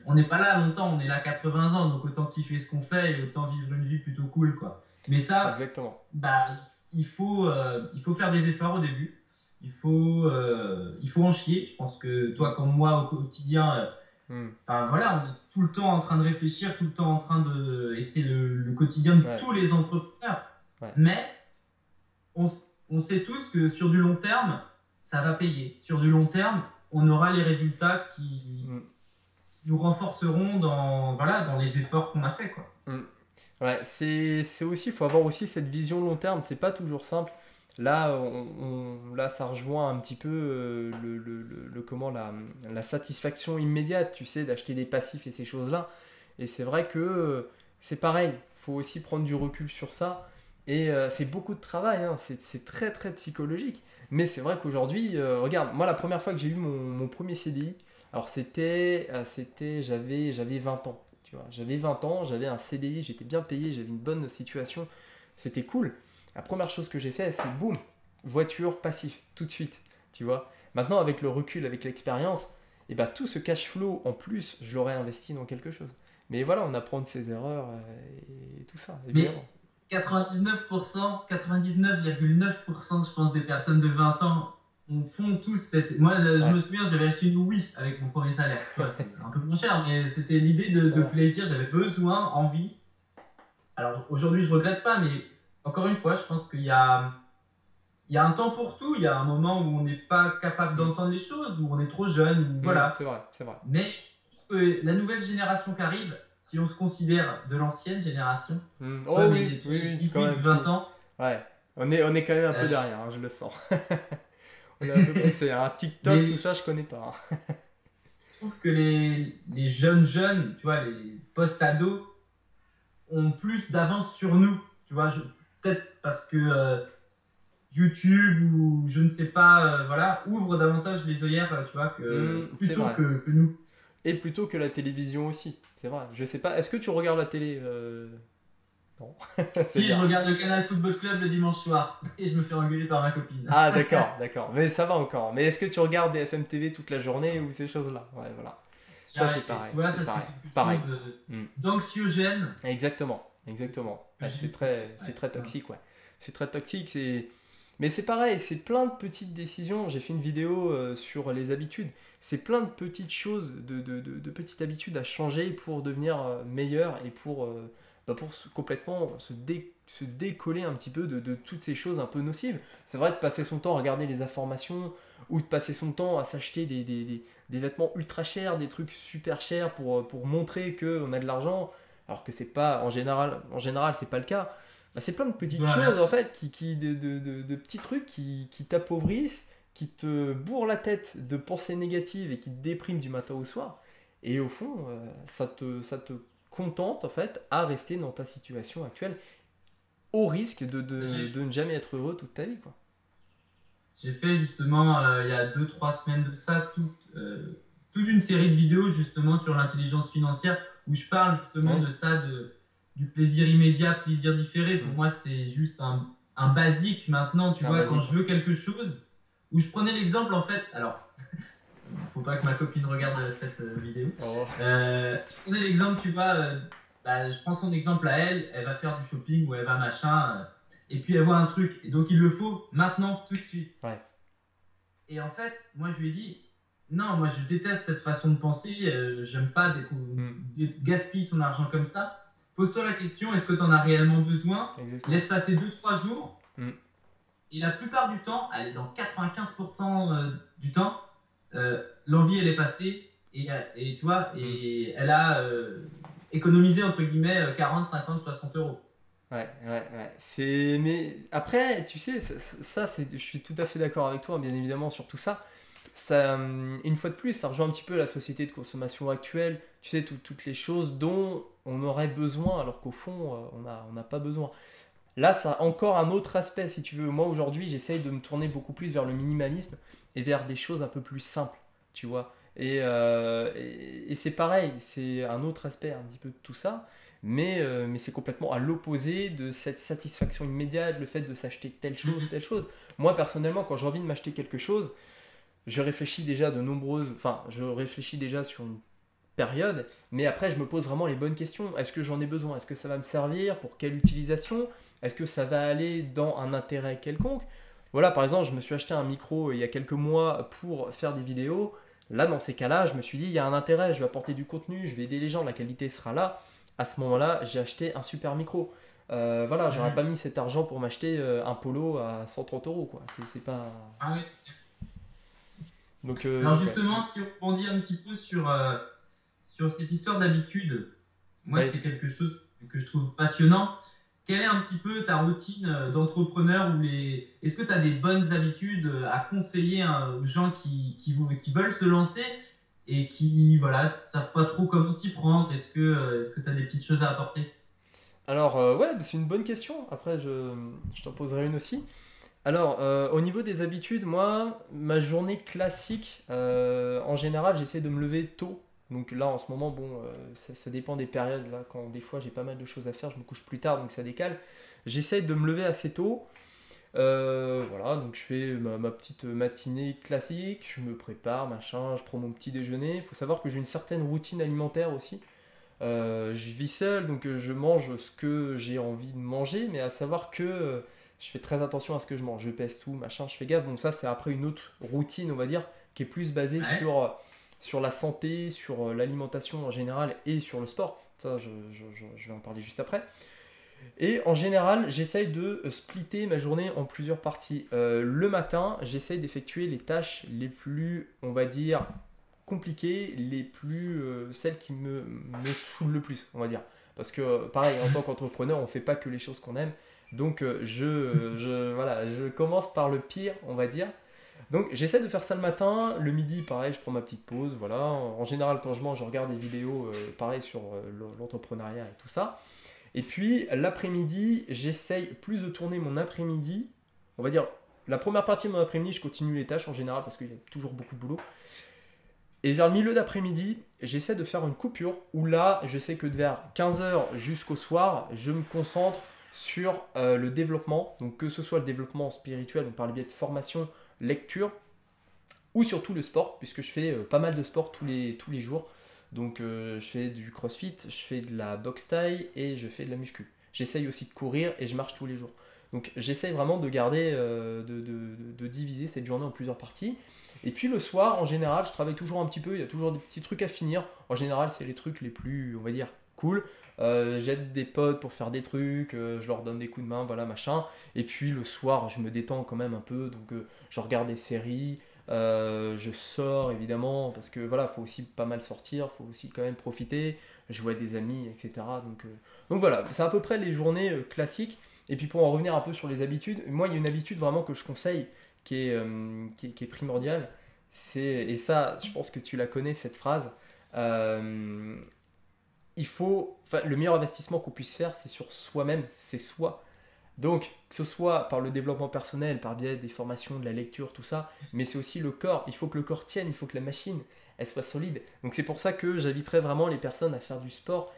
Speaker 2: On n'est pas là longtemps, on est là 80 ans, donc autant kiffer ce qu'on fait et autant vivre une vie plutôt cool, quoi. Mais ça,
Speaker 1: exactement.
Speaker 2: bah, il faut faire des efforts au début. Il faut en chier. Je pense que toi, comme moi, au quotidien,
Speaker 1: Mm,
Speaker 2: enfin, voilà, on est tout le temps en train de réfléchir, tout le temps en train de. Et c'est le quotidien de
Speaker 1: ouais,
Speaker 2: tous les entrepreneurs.
Speaker 1: ouais.
Speaker 2: Mais on sait tous que sur du long terme, ça va payer. Sur du long terme, on aura les résultats
Speaker 1: Mm,
Speaker 2: qui nous renforceront voilà, dans les efforts qu'on a fait, quoi.
Speaker 1: mm. Ouais, c'est aussi, il faut avoir aussi cette vision long terme, c'est pas toujours simple. Là, là, ça rejoint un petit peu comment, la satisfaction immédiate, tu sais, d'acheter des passifs et ces choses-là. Et c'est vrai que c'est pareil, il faut aussi prendre du recul sur ça. Et c'est beaucoup de travail, hein, c'est très très psychologique. Mais c'est vrai qu'aujourd'hui, regarde, moi la première fois que j'ai eu mon premier CDI, Alors j'avais 20 ans, tu vois. J'avais 20 ans, j'avais un CDI, j'étais bien payé, j'avais une bonne situation, c'était cool. La première chose que j'ai fait, c'est boum, voiture passif, tout de suite, tu vois. Maintenant, avec le recul, avec l'expérience, et bah, tout ce cash flow en plus, je l'aurais investi dans quelque chose. Mais voilà, on apprend de ses erreurs et tout ça,
Speaker 2: Mais
Speaker 1: évidemment.
Speaker 2: 99%, 99,9% je pense des personnes de 20 ans font tous cette... Moi, je
Speaker 1: Ouais,
Speaker 2: me souviens, j'avais acheté une Wii avec mon premier salaire. Tu vois, c'est un peu moins cher, mais c'était l'idée
Speaker 1: c'est
Speaker 2: de
Speaker 1: vrai.
Speaker 2: plaisir. J'avais besoin, envie. Alors aujourd'hui, je regrette pas, mais encore une fois, je pense il y a un temps pour tout. Il y a un moment où on n'est pas capable
Speaker 1: Mm.
Speaker 2: d'entendre les choses, où on est trop jeune, ou
Speaker 1: C'est
Speaker 2: voilà.
Speaker 1: vrai, c'est vrai.
Speaker 2: Mais je trouve que la nouvelle génération qui arrive, si on se considère de l'ancienne génération,
Speaker 1: Oh
Speaker 2: ouais,
Speaker 1: oui,
Speaker 2: mais tu
Speaker 1: oui,
Speaker 2: vois, les
Speaker 1: oui, quand
Speaker 2: 18,
Speaker 1: même,
Speaker 2: 20
Speaker 1: si.
Speaker 2: ans,
Speaker 1: Ouais, on est quand même un peu
Speaker 2: euh,
Speaker 1: derrière, hein, je le sens. On est un peu poussé, hein. TikTok,
Speaker 2: mais
Speaker 1: tout ça, je connais pas, hein.
Speaker 2: je trouve que les jeunes, tu vois, les post-ados, ont plus d'avance sur nous. Tu vois, peut-être parce que YouTube ou je ne sais pas, voilà, ouvre davantage les œillères, tu vois,
Speaker 1: C'est
Speaker 2: plutôt
Speaker 1: vrai.
Speaker 2: que nous.
Speaker 1: Et plutôt que la télévision aussi, c'est vrai. Je sais pas, est-ce que tu regardes la télé Non, c'est
Speaker 2: Si je
Speaker 1: bien.
Speaker 2: regarde le canal Football Club le dimanche soir et je me fais engueuler par ma copine.
Speaker 1: Ah, d'accord, d'accord. Mais ça va encore. Mais est-ce que tu regardes BFM TV toute la journée ou ces choses-là? Ouais, voilà.
Speaker 2: J'ai
Speaker 1: Ça, c'est
Speaker 2: arrêté.
Speaker 1: pareil,
Speaker 2: Tu vois,
Speaker 1: c'est
Speaker 2: ça c'est
Speaker 1: pareil.
Speaker 2: quelque chose
Speaker 1: Pareil. Hmm.
Speaker 2: d'anxiogène
Speaker 1: Exactement, exactement.
Speaker 2: que
Speaker 1: Ouais,
Speaker 2: je
Speaker 1: c'est
Speaker 2: vis plus.
Speaker 1: très,
Speaker 2: Ouais,
Speaker 1: c'est très
Speaker 2: voilà.
Speaker 1: toxique, ouais. C'est très toxique, c'est... Mais c'est pareil, c'est plein de petites décisions. J'ai fait une vidéo sur les habitudes. C'est plein de petites choses, de petites habitudes à changer pour devenir meilleur et pour complètement se décoller un petit peu de toutes ces choses un peu nocives. C'est vrai de passer son temps à regarder les informations ou de passer son temps à s'acheter des vêtements ultra chers, des trucs super chers pour montrer qu'on a de l'argent alors que c'est pas en général c'est pas le cas. Bah, c'est plein de
Speaker 2: C'est plutôt
Speaker 1: petites choses en
Speaker 2: l'inverse.
Speaker 1: fait de petits trucs qui t'appauvrissent, qui te bourrent la tête de pensées négatives et qui te dépriment du matin au soir. Et au fond, ça te contente en fait à rester dans ta situation actuelle au risque
Speaker 2: J'ai
Speaker 1: de ne jamais être heureux toute ta vie quoi.
Speaker 2: j'ai fait justement, il y a 2, 3 semaines de ça, toute une série de vidéos justement sur l'intelligence financière où je parle justement
Speaker 1: Ouais.
Speaker 2: de ça, du plaisir immédiat, plaisir différé. Pour
Speaker 1: Mm.
Speaker 2: moi, c'est juste un basique maintenant, tu
Speaker 1: C'est un
Speaker 2: vois, quand
Speaker 1: basique,
Speaker 2: je
Speaker 1: ouais.
Speaker 2: veux quelque chose, où je prenais l'exemple en fait, alors, faut pas que ma copine regarde cette vidéo.
Speaker 1: Oh.
Speaker 2: Je prenais l'exemple, tu vois, bah, je prends son exemple à elle, elle va faire du shopping ou elle va machin, et puis elle voit un truc, et donc il le faut maintenant, tout de suite.
Speaker 1: Ouais.
Speaker 2: Et en fait, moi je lui ai dit, non, moi je déteste cette façon de penser, j'aime pas
Speaker 1: Mm.
Speaker 2: gaspiller son argent comme ça. Pose-toi la question, est-ce que tu en as réellement besoin?
Speaker 1: Exactement.
Speaker 2: Laisse passer 2, 3 jours,
Speaker 1: Mm.
Speaker 2: et la plupart du temps, elle est dans 95% du temps, l'envie elle est passée, et tu vois,
Speaker 1: Mm.
Speaker 2: et elle a économisé entre guillemets 40, 50, 60 euros.
Speaker 1: Ouais, ouais, ouais. Mais après, tu sais, je suis tout à fait d'accord avec toi, bien évidemment, sur tout ça. Une fois de plus, ça rejoint un petit peu la société de consommation actuelle. Tu sais, toutes les choses dont on aurait besoin, alors qu'au fond, on n'a pas besoin. Là, ça a encore un autre aspect, si tu veux. Moi, aujourd'hui, j'essaye de me tourner beaucoup plus vers le minimalisme et vers des choses un peu plus simples, tu vois. Et c'est pareil, c'est un autre aspect un petit peu de tout ça, mais c'est complètement à l'opposé de cette satisfaction immédiate, le fait de s'acheter telle chose, telle chose. Moi, personnellement, quand j'ai envie de m'acheter quelque chose, je réfléchis déjà sur une période, mais après je me pose vraiment les bonnes questions. Est-ce que j'en ai besoin? Est-ce que ça va me servir? Pour quelle utilisation? Est-ce que ça va aller dans un intérêt quelconque? Voilà, par exemple, je me suis acheté un micro il y a quelques mois pour faire des vidéos. Là, dans ces cas-là, je me suis dit, il y a un intérêt, je vais apporter du contenu, je vais aider les gens, la qualité sera là. À ce moment-là, j'ai acheté un super micro. Voilà, j'aurais pas mis cet argent pour m'acheter un polo à 130 euros, quoi. C'est pas...
Speaker 2: Ah oui. Alors
Speaker 1: Donc ouais.
Speaker 2: justement, si on rebondit un petit peu sur cette histoire d'habitude, moi
Speaker 1: Ouais.
Speaker 2: c'est quelque chose que je trouve passionnant. Quelle est un petit peu ta routine d'entrepreneur Est-ce que tu as des bonnes habitudes à conseiller aux gens qui veulent se lancer et qui voilà, savent pas trop comment s'y prendre? Est-ce que tu as des petites choses à apporter?
Speaker 1: Alors, ouais, c'est une bonne question. Après, je t'en poserai une aussi. Alors, au niveau des habitudes, moi, ma journée classique, en général, j'essaie de me lever tôt. Donc là, en ce moment, bon, ça dépend des périodes. Là, quand des fois j'ai pas mal de choses à faire, je me couche plus tard, donc ça décale. J'essaie de me lever assez tôt. Voilà, donc je fais ma petite matinée classique, je me prépare, machin, je prends mon petit déjeuner. Il faut savoir que j'ai une certaine routine alimentaire aussi. Je vis seul, donc je mange ce que j'ai envie de manger, mais à savoir que je fais très attention à ce que je mange. Je pèse tout, machin, je fais gaffe. Bon, ça, c'est après une autre routine, on va dire, qui est plus basée
Speaker 2: Ouais.
Speaker 1: sur la santé, sur l'alimentation en général et sur le sport. Ça, je vais en parler juste après. Et en général, j'essaye de splitter ma journée en plusieurs parties. Le matin, j'essaye d'effectuer les tâches les plus, on va dire, compliquées, celles qui me saoulent le plus, on va dire. Parce que, pareil, en tant qu'entrepreneur, on ne fait pas que les choses qu'on aime. Donc, voilà, je commence par le pire, on va dire. Donc, j'essaie de faire ça le matin. Le midi, pareil, je prends ma petite pause. Voilà. En général, quand je mange, je regarde des vidéos, pareil, sur l'entrepreneuriat et tout ça. Et puis l'après-midi, j'essaye plus de tourner mon après-midi. On va dire, la première partie de mon après-midi, je continue les tâches en général parce qu'il y a toujours beaucoup de boulot. Et vers le milieu d'après-midi, j'essaie de faire une coupure où là, je sais que de vers 15 h jusqu'au soir, je me concentre sur le développement. Donc que ce soit le développement spirituel, donc par le biais de formation, lecture, ou surtout le sport, puisque je fais pas mal de sport tous les jours. Donc je fais du crossfit, je fais de la boxe thaï et je fais de la muscu. J'essaye aussi de courir et je marche tous les jours. Donc j'essaye vraiment de garder, de diviser cette journée en plusieurs parties. Et puis le soir, en général, je travaille toujours un petit peu, il y a toujours des petits trucs à finir. En général, c'est les trucs les plus, on va dire, cool. J'aide des potes pour faire des trucs, je leur donne des coups de main, voilà, machin. Et puis le soir, je me détends quand même un peu, donc je regarde des séries. Je sors évidemment parce que voilà, faut aussi pas mal sortir, faut aussi quand même profiter, jouer à des amis, etc. Donc voilà, c'est à peu près les journées classiques. Et puis pour en revenir un peu sur les habitudes, moi il y a une habitude vraiment que je conseille qui est primordiale. Et ça, je pense que tu la connais cette phrase. euh, le meilleur investissement qu'on puisse faire, c'est sur soi-même, c'est soi. Donc, que ce soit par le développement personnel, par biais des formations, de la lecture, tout ça, mais c'est aussi le corps. Il faut que le corps tienne, il faut que la machine, elle soit solide. Donc c'est pour ça que j'inviterais vraiment les personnes à faire du sport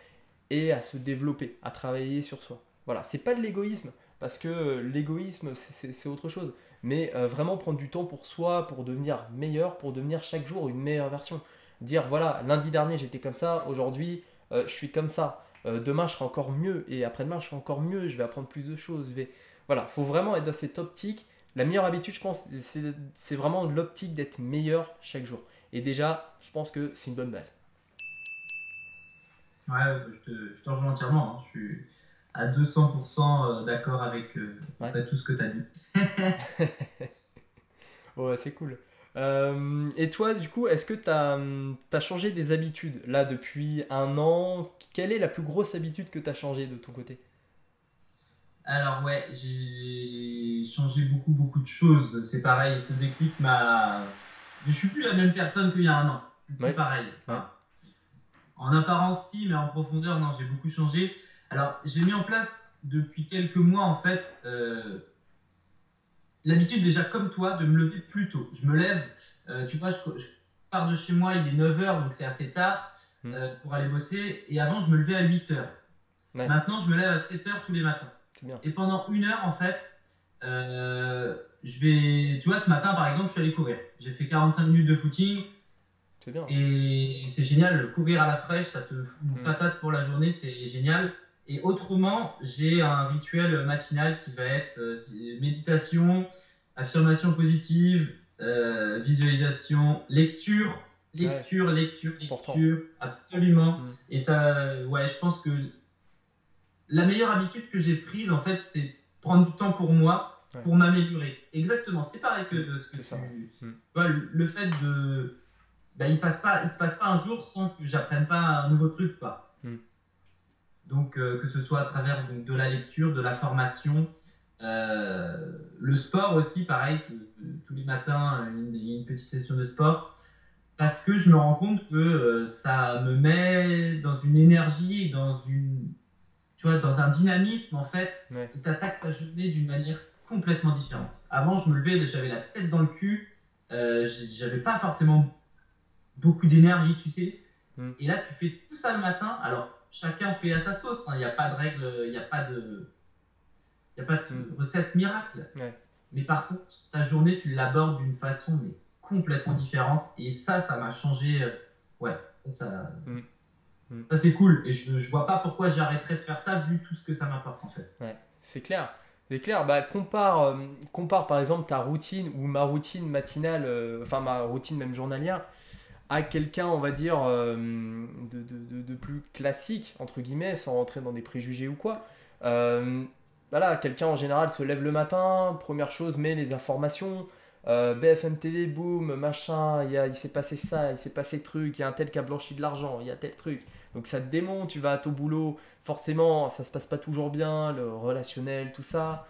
Speaker 1: et à se développer, à travailler sur soi. Voilà, c'est pas de l'égoïsme, parce que l'égoïsme, c'est autre chose. Mais vraiment prendre du temps pour soi, pour devenir meilleur, pour devenir chaque jour une meilleure version. Dire, voilà, lundi dernier j'étais comme ça, aujourd'hui je suis comme ça. Demain je serai encore mieux et après-demain je serai encore mieux, je vais apprendre plus de choses. Voilà, il faut vraiment être dans cette optique. La meilleure habitude, je pense, c'est vraiment l'optique d'être meilleur chaque jour. Et déjà, je pense que c'est une bonne base.
Speaker 2: Ouais, je te rejoins entièrement, hein. Je suis à 200% d'accord avec à peu
Speaker 1: Ouais,
Speaker 2: près tout ce que tu as dit.
Speaker 1: ouais, c'est cool. Et toi, du coup, est-ce que tu as changé des habitudes là depuis un an? Quelle est la plus grosse habitude que tu as changée de ton côté?
Speaker 2: Alors ouais, j'ai changé beaucoup de choses. C'est pareil, ce déclic m'a... Je suis plus la même personne qu'il y a un an. Je suis plus
Speaker 1: Ouais,
Speaker 2: pareil.
Speaker 1: ouais,
Speaker 2: Enfin, en apparence, si, mais en profondeur, non, j'ai beaucoup changé. Alors, j'ai mis en place depuis quelques mois, en fait, l'habitude déjà comme toi de me lever plus tôt. Je me lève, tu vois, je pars de chez moi, il est 9 h, donc c'est assez tard
Speaker 1: hmm,
Speaker 2: pour aller bosser. Et avant, je me levais à 8 h.
Speaker 1: ouais,
Speaker 2: Maintenant, je me lève à 7 h tous les matins.
Speaker 1: c'est bien.
Speaker 2: Et pendant 1 heure, en fait, je vais. Tu vois, ce matin, par exemple, je suis allé courir. J'ai fait 45 minutes de footing
Speaker 1: C'est bien.
Speaker 2: et c'est génial. Courir à la fraîche, ça te fout une
Speaker 1: Hmm,
Speaker 2: patate pour la journée, c'est génial. Et autrement, j'ai un rituel matinal qui va être méditation, affirmation positive, visualisation, lecture,
Speaker 1: ouais,
Speaker 2: lecture, lecture,
Speaker 1: important.
Speaker 2: lecture, absolument.
Speaker 1: Hmm,
Speaker 2: Et ça, ouais, je pense que la meilleure habitude que j'ai prise, en fait, c'est prendre du temps pour moi,
Speaker 1: ouais,
Speaker 2: pour m'améliorer. Exactement, c'est pareil que
Speaker 1: hmm,
Speaker 2: ce que
Speaker 1: c'est ça. Ouais. Hmm,
Speaker 2: tu vois, le fait de. Ben, il se passe pas un jour sans que j'apprenne pas un nouveau truc, quoi.
Speaker 1: hmm.
Speaker 2: Donc, que ce soit à travers donc, de la lecture, de la formation, le sport aussi, pareil, tous les matins, il y a une petite session de sport. Parce que je me rends compte que ça me met dans une énergie, dans une, tu vois, dans un dynamisme en fait,
Speaker 1: Ouais.
Speaker 2: et tu attaques ta journée d'une manière complètement différente. Avant, je me levais, j'avais la tête dans le cul, j'avais pas forcément beaucoup d'énergie, tu sais. Et là, tu fais tout ça le matin. Alors, chacun fait à sa sauce, hein. Il n'y a pas de règle, il n'y a pas de recette miracle.
Speaker 1: Ouais.
Speaker 2: Mais par contre, ta journée, tu l'abordes d'une façon mais complètement différente. Et ça m'a changé. Ouais, ça c'est cool. Et je vois pas pourquoi j'arrêterais de faire ça vu tout ce que ça m'apporte en fait.
Speaker 1: Ouais, c'est clair. C'est clair. Bah, compare par exemple ta routine ou ma routine matinale, enfin ma routine même journalière, à quelqu'un, on va dire, de plus classique, entre guillemets, sans rentrer dans des préjugés ou quoi. Voilà, quelqu'un en général se lève le matin, première chose, met les informations, BFM TV, boum, machin, il s'est passé ça, il s'est passé truc, il y a un tel qui a blanchi de l'argent, il y a tel truc. Donc ça te démonte, tu vas à ton boulot, forcément ça se passe pas toujours bien, le relationnel, tout ça.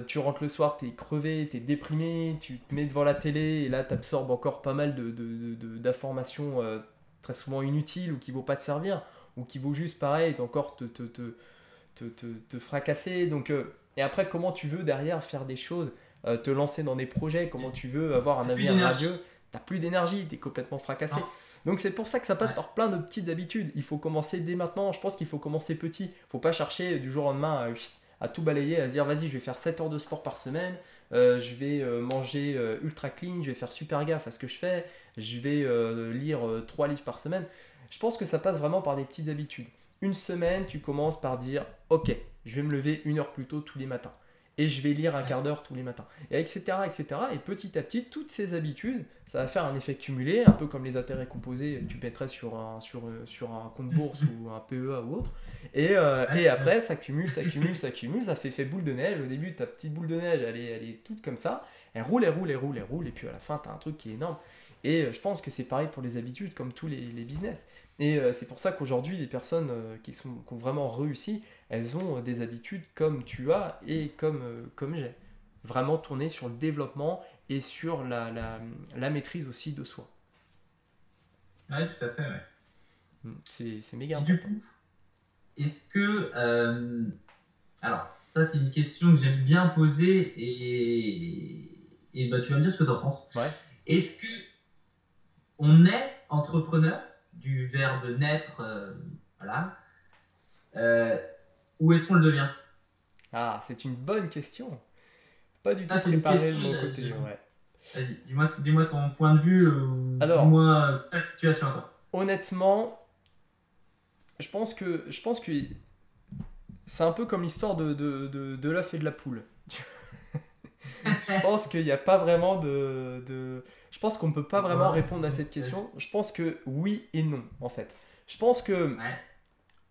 Speaker 1: Tu rentres le soir, t'es crevé, t'es déprimé, tu te mets devant la télé et là t'absorbes encore pas mal d'informations très souvent inutiles ou qui ne vont pas te servir ou qui vont juste pareil encore te fracasser. Donc, et après, comment tu veux derrière faire des choses, te lancer dans des projets, comment tu veux avoir un avenir radieux, t'as plus d'énergie, t'es complètement fracassé. Non. Donc c'est pour ça que ça passe par plein de petites habitudes. Il faut commencer dès maintenant. Je pense qu'il faut commencer petit. Il ne faut pas chercher du jour au lendemain à tout balayer, à se dire vas-y je vais faire 7 heures de sport par semaine, je vais manger ultra clean, je vais faire super gaffe à ce que je fais, je vais lire 3 livres par semaine. Je pense que ça passe vraiment par des petites habitudes. Une semaine, tu commences par dire ok, je vais me lever 1 heure plus tôt tous les matins et je vais lire un quart d'heure tous les matins, et etc., etc. Et petit à petit, toutes ces habitudes, ça va faire un effet cumulé, un peu comme les intérêts composés, tu mettrais sur un compte bourse ou un PEA ou autre. Et après, ça cumule, ça fait boule de neige. Au début, ta petite boule de neige, elle est toute comme ça. Elle roule, et puis à la fin, tu as un truc qui est énorme. Et je pense que c'est pareil pour les habitudes, comme tous les business. Et c'est pour ça qu'aujourd'hui, les personnes qui ont vraiment réussi, elles ont des habitudes comme tu as et comme j'ai. Vraiment tournées sur le développement et sur la maîtrise aussi de soi.
Speaker 2: Oui, tout à fait, ouais.
Speaker 1: C'est méga
Speaker 2: important. Du coup, est-ce que... alors, ça c'est une question que j'aime bien poser et bah, tu vas me dire ce que tu en penses.
Speaker 1: Ouais.
Speaker 2: Est-ce que on est entrepreneur, du verbe naître, voilà, ou est-ce qu'on le devient?
Speaker 1: Ah, c'est une bonne question. Pas du tout préparé de mon côté. Ouais.
Speaker 2: Vas-y, dis-moi ton point de vue, dis-moi ta situation à toi.
Speaker 1: Honnêtement, je pense que c'est un peu comme l'histoire de l'œuf et de la poule. Je pense qu'il n'y a pas vraiment Je pense qu'on ne peut pas vraiment répondre à cette question. Je pense que oui et non, en fait. Je pense que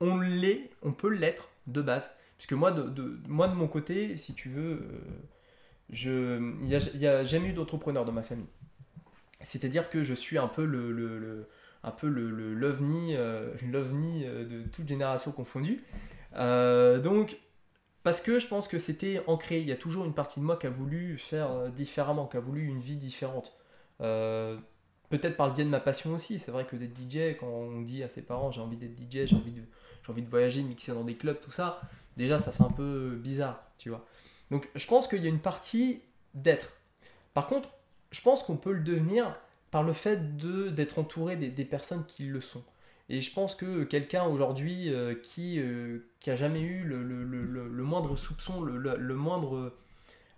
Speaker 1: on peut l'être de base. Puisque moi, de mon côté, si tu veux, il n'y a jamais eu d'entrepreneur dans ma famille. C'est-à-dire que je suis un peu l'ovni de toute génération confondue. Donc, parce que je pense que c'était ancré. Il y a toujours une partie de moi qui a voulu faire différemment, qui a voulu une vie différente. Peut-être par le biais de ma passion aussi. C'est vrai que d'être DJ, quand on dit à ses parents j'ai envie d'être DJ, j'ai envie de voyager, de mixer dans des clubs, tout ça, déjà ça fait un peu bizarre, tu vois. Donc je pense qu'il y a une partie d'être. Par contre, je pense qu'on peut le devenir par le fait d'être entouré des personnes qui le sont. Et je pense que quelqu'un aujourd'hui qui a jamais eu le moindre soupçon,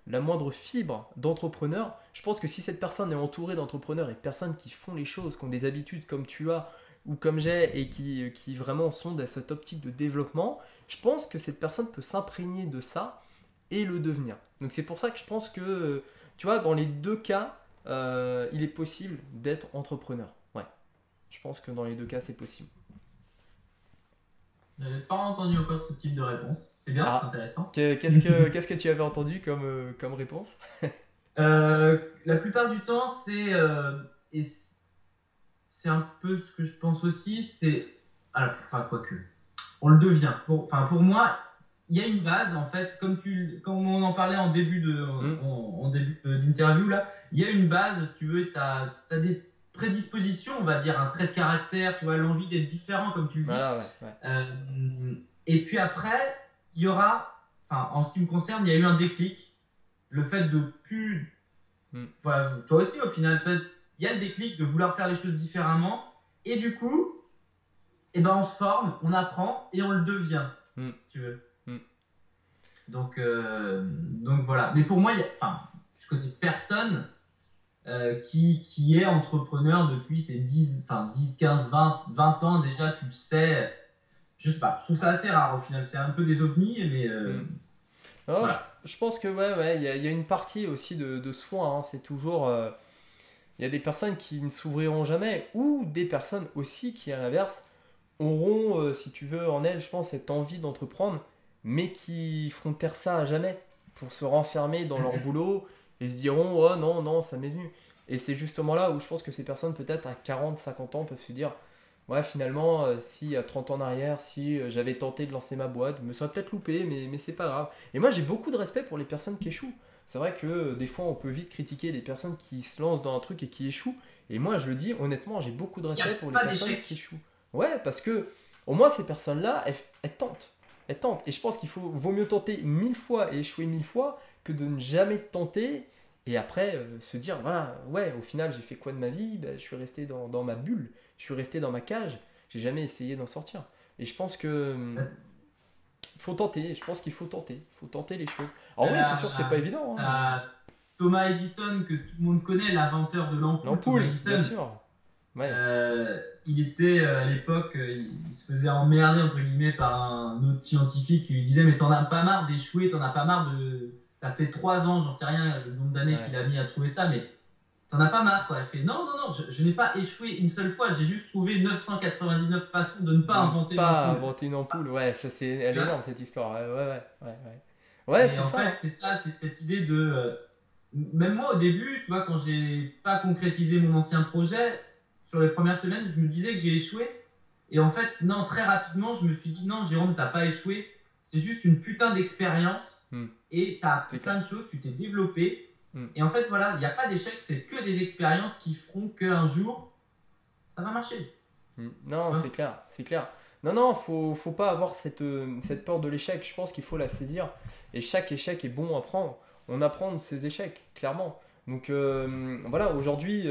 Speaker 1: la moindre fibre d'entrepreneur, je pense que si cette personne est entourée d'entrepreneurs et de personnes qui font les choses, qui ont des habitudes comme tu as ou comme j'ai et qui vraiment sont dans cette optique de développement, je pense que cette personne peut s'imprégner de ça et le devenir. Donc c'est pour ça que je pense que, tu vois, dans les deux cas, il est possible d'être entrepreneur. Ouais. Je pense que dans les deux cas, c'est possible.
Speaker 2: Je n'avais pas entendu encore ce type de réponse. C'est bien, c'est intéressant.
Speaker 1: Qu'est-ce que tu avais entendu comme réponse?
Speaker 2: La plupart du temps, c'est un peu ce que je pense aussi. C'est, enfin, quoique, on le devient. Pour moi, il y a une base, en fait, comme on en parlait en début d'interview, là, il y a une base, si tu veux, tu as des prédispositions, on va dire, un trait de caractère, tu vois, l'envie d'être différent, comme tu le dis.
Speaker 1: Voilà, ouais.
Speaker 2: Et puis après, il y aura enfin, en ce qui me concerne, il y a eu un déclic. Le fait de plus,
Speaker 1: Mm.
Speaker 2: voilà, toi aussi au final, il y a le déclic de vouloir faire les choses différemment. Et du coup, eh ben, on se forme, on apprend et on le devient,
Speaker 1: Mm.
Speaker 2: si tu veux.
Speaker 1: Mm.
Speaker 2: Donc voilà. Mais pour moi, enfin, je connais personne qui est entrepreneur depuis ses 10, 15, 20 ans déjà, tu le sais. Je sais pas, je trouve ça assez rare au final. C'est un peu des ovnis, mais
Speaker 1: Mm. Non,
Speaker 2: voilà.
Speaker 1: je pense que ouais, il y a une partie aussi de soin, hein. C'est toujours, il y a des personnes qui ne s'ouvriront jamais, ou des personnes aussi qui, à l'inverse, auront, si tu veux, en elles, je pense, cette envie d'entreprendre, mais qui feront taire ça à jamais pour se renfermer dans leur
Speaker 2: Mhm.
Speaker 1: boulot et se diront, oh non, non, ça m'est venu. Et c'est justement là où je pense que ces personnes, peut-être à 40, 50 ans, peuvent se dire, ouais, finalement, si à 30 ans en arrière, si j'avais tenté de lancer ma boîte, je me serais peut-être loupé, mais c'est pas grave. Et moi, j'ai beaucoup de respect pour les personnes qui échouent. C'est vrai que des fois, on peut vite critiquer les personnes qui se lancent dans un truc et qui échouent. Et moi, je le dis honnêtement, j'ai beaucoup de
Speaker 2: Il n'y a
Speaker 1: respect pour les
Speaker 2: pas
Speaker 1: personnes
Speaker 2: d'échec.
Speaker 1: qui échouent. Ouais, parce que au moins, ces personnes-là, elles tentent. Elles tentent. Et je pense vaut mieux tenter 1000 fois et échouer 1000 fois que de ne jamais tenter et après se dire, voilà, ouais, au final, j'ai fait quoi de ma vie? Ben, je suis resté dans ma bulle, je suis resté dans ma cage, j'ai jamais essayé d'en sortir. Et je pense que faut tenter, je pense qu'il faut tenter les choses. Alors oui, c'est sûr que c'est pas évident, hein.
Speaker 2: T'as Thomas Edison, que tout le monde connaît, l'inventeur de l'ampoule, Thomas
Speaker 1: L'ampoule, bien
Speaker 2: Edison.
Speaker 1: sûr. Ouais,
Speaker 2: Il était à l'époque, il se faisait emmerder entre guillemets par un autre scientifique qui lui disait mais t'en as pas marre d'échouer, t'en as pas marre de, ça fait 3 ans, j'en sais rien le nombre d'années
Speaker 1: ouais.
Speaker 2: qu'il a mis à trouver ça, mais t'en as pas marre quoi. Elle fait non non non, je n'ai pas échoué une seule fois, j'ai juste trouvé 999 façons de ne pas
Speaker 1: De ne
Speaker 2: inventer
Speaker 1: pas
Speaker 2: l'ampoule.
Speaker 1: inventer une ampoule, ouais, ça c'est,
Speaker 2: Tu
Speaker 1: elle est
Speaker 2: vois.
Speaker 1: énorme cette histoire. Ouais, ouais, ouais, ouais, ouais. Ouais,
Speaker 2: Et
Speaker 1: c'est
Speaker 2: en
Speaker 1: ça,
Speaker 2: fait
Speaker 1: hein.
Speaker 2: c'est ça, c'est cette idée de même moi au début, tu vois, quand j'ai pas concrétisé mon ancien projet, sur les premières semaines, je me disais que j'ai échoué. Et en fait, non, très rapidement, je me suis dit, non, Jérôme, t'as pas échoué. C'est juste une putain d'expérience.
Speaker 1: Hmm,
Speaker 2: Et t'as appris
Speaker 1: c'est clair.
Speaker 2: plein de choses, tu t'es développé.
Speaker 1: Hmm,
Speaker 2: Et en fait, voilà, il n'y a pas d'échec, c'est que des expériences qui feront qu'un jour, ça va marcher.
Speaker 1: hmm. Non,
Speaker 2: Hein.
Speaker 1: c'est clair, c'est clair. Non, non, faut pas avoir cette peur de l'échec. Je pense qu'il faut la saisir. Et chaque échec est bon à prendre. On apprend de ses échecs, clairement. Donc voilà, aujourd'hui,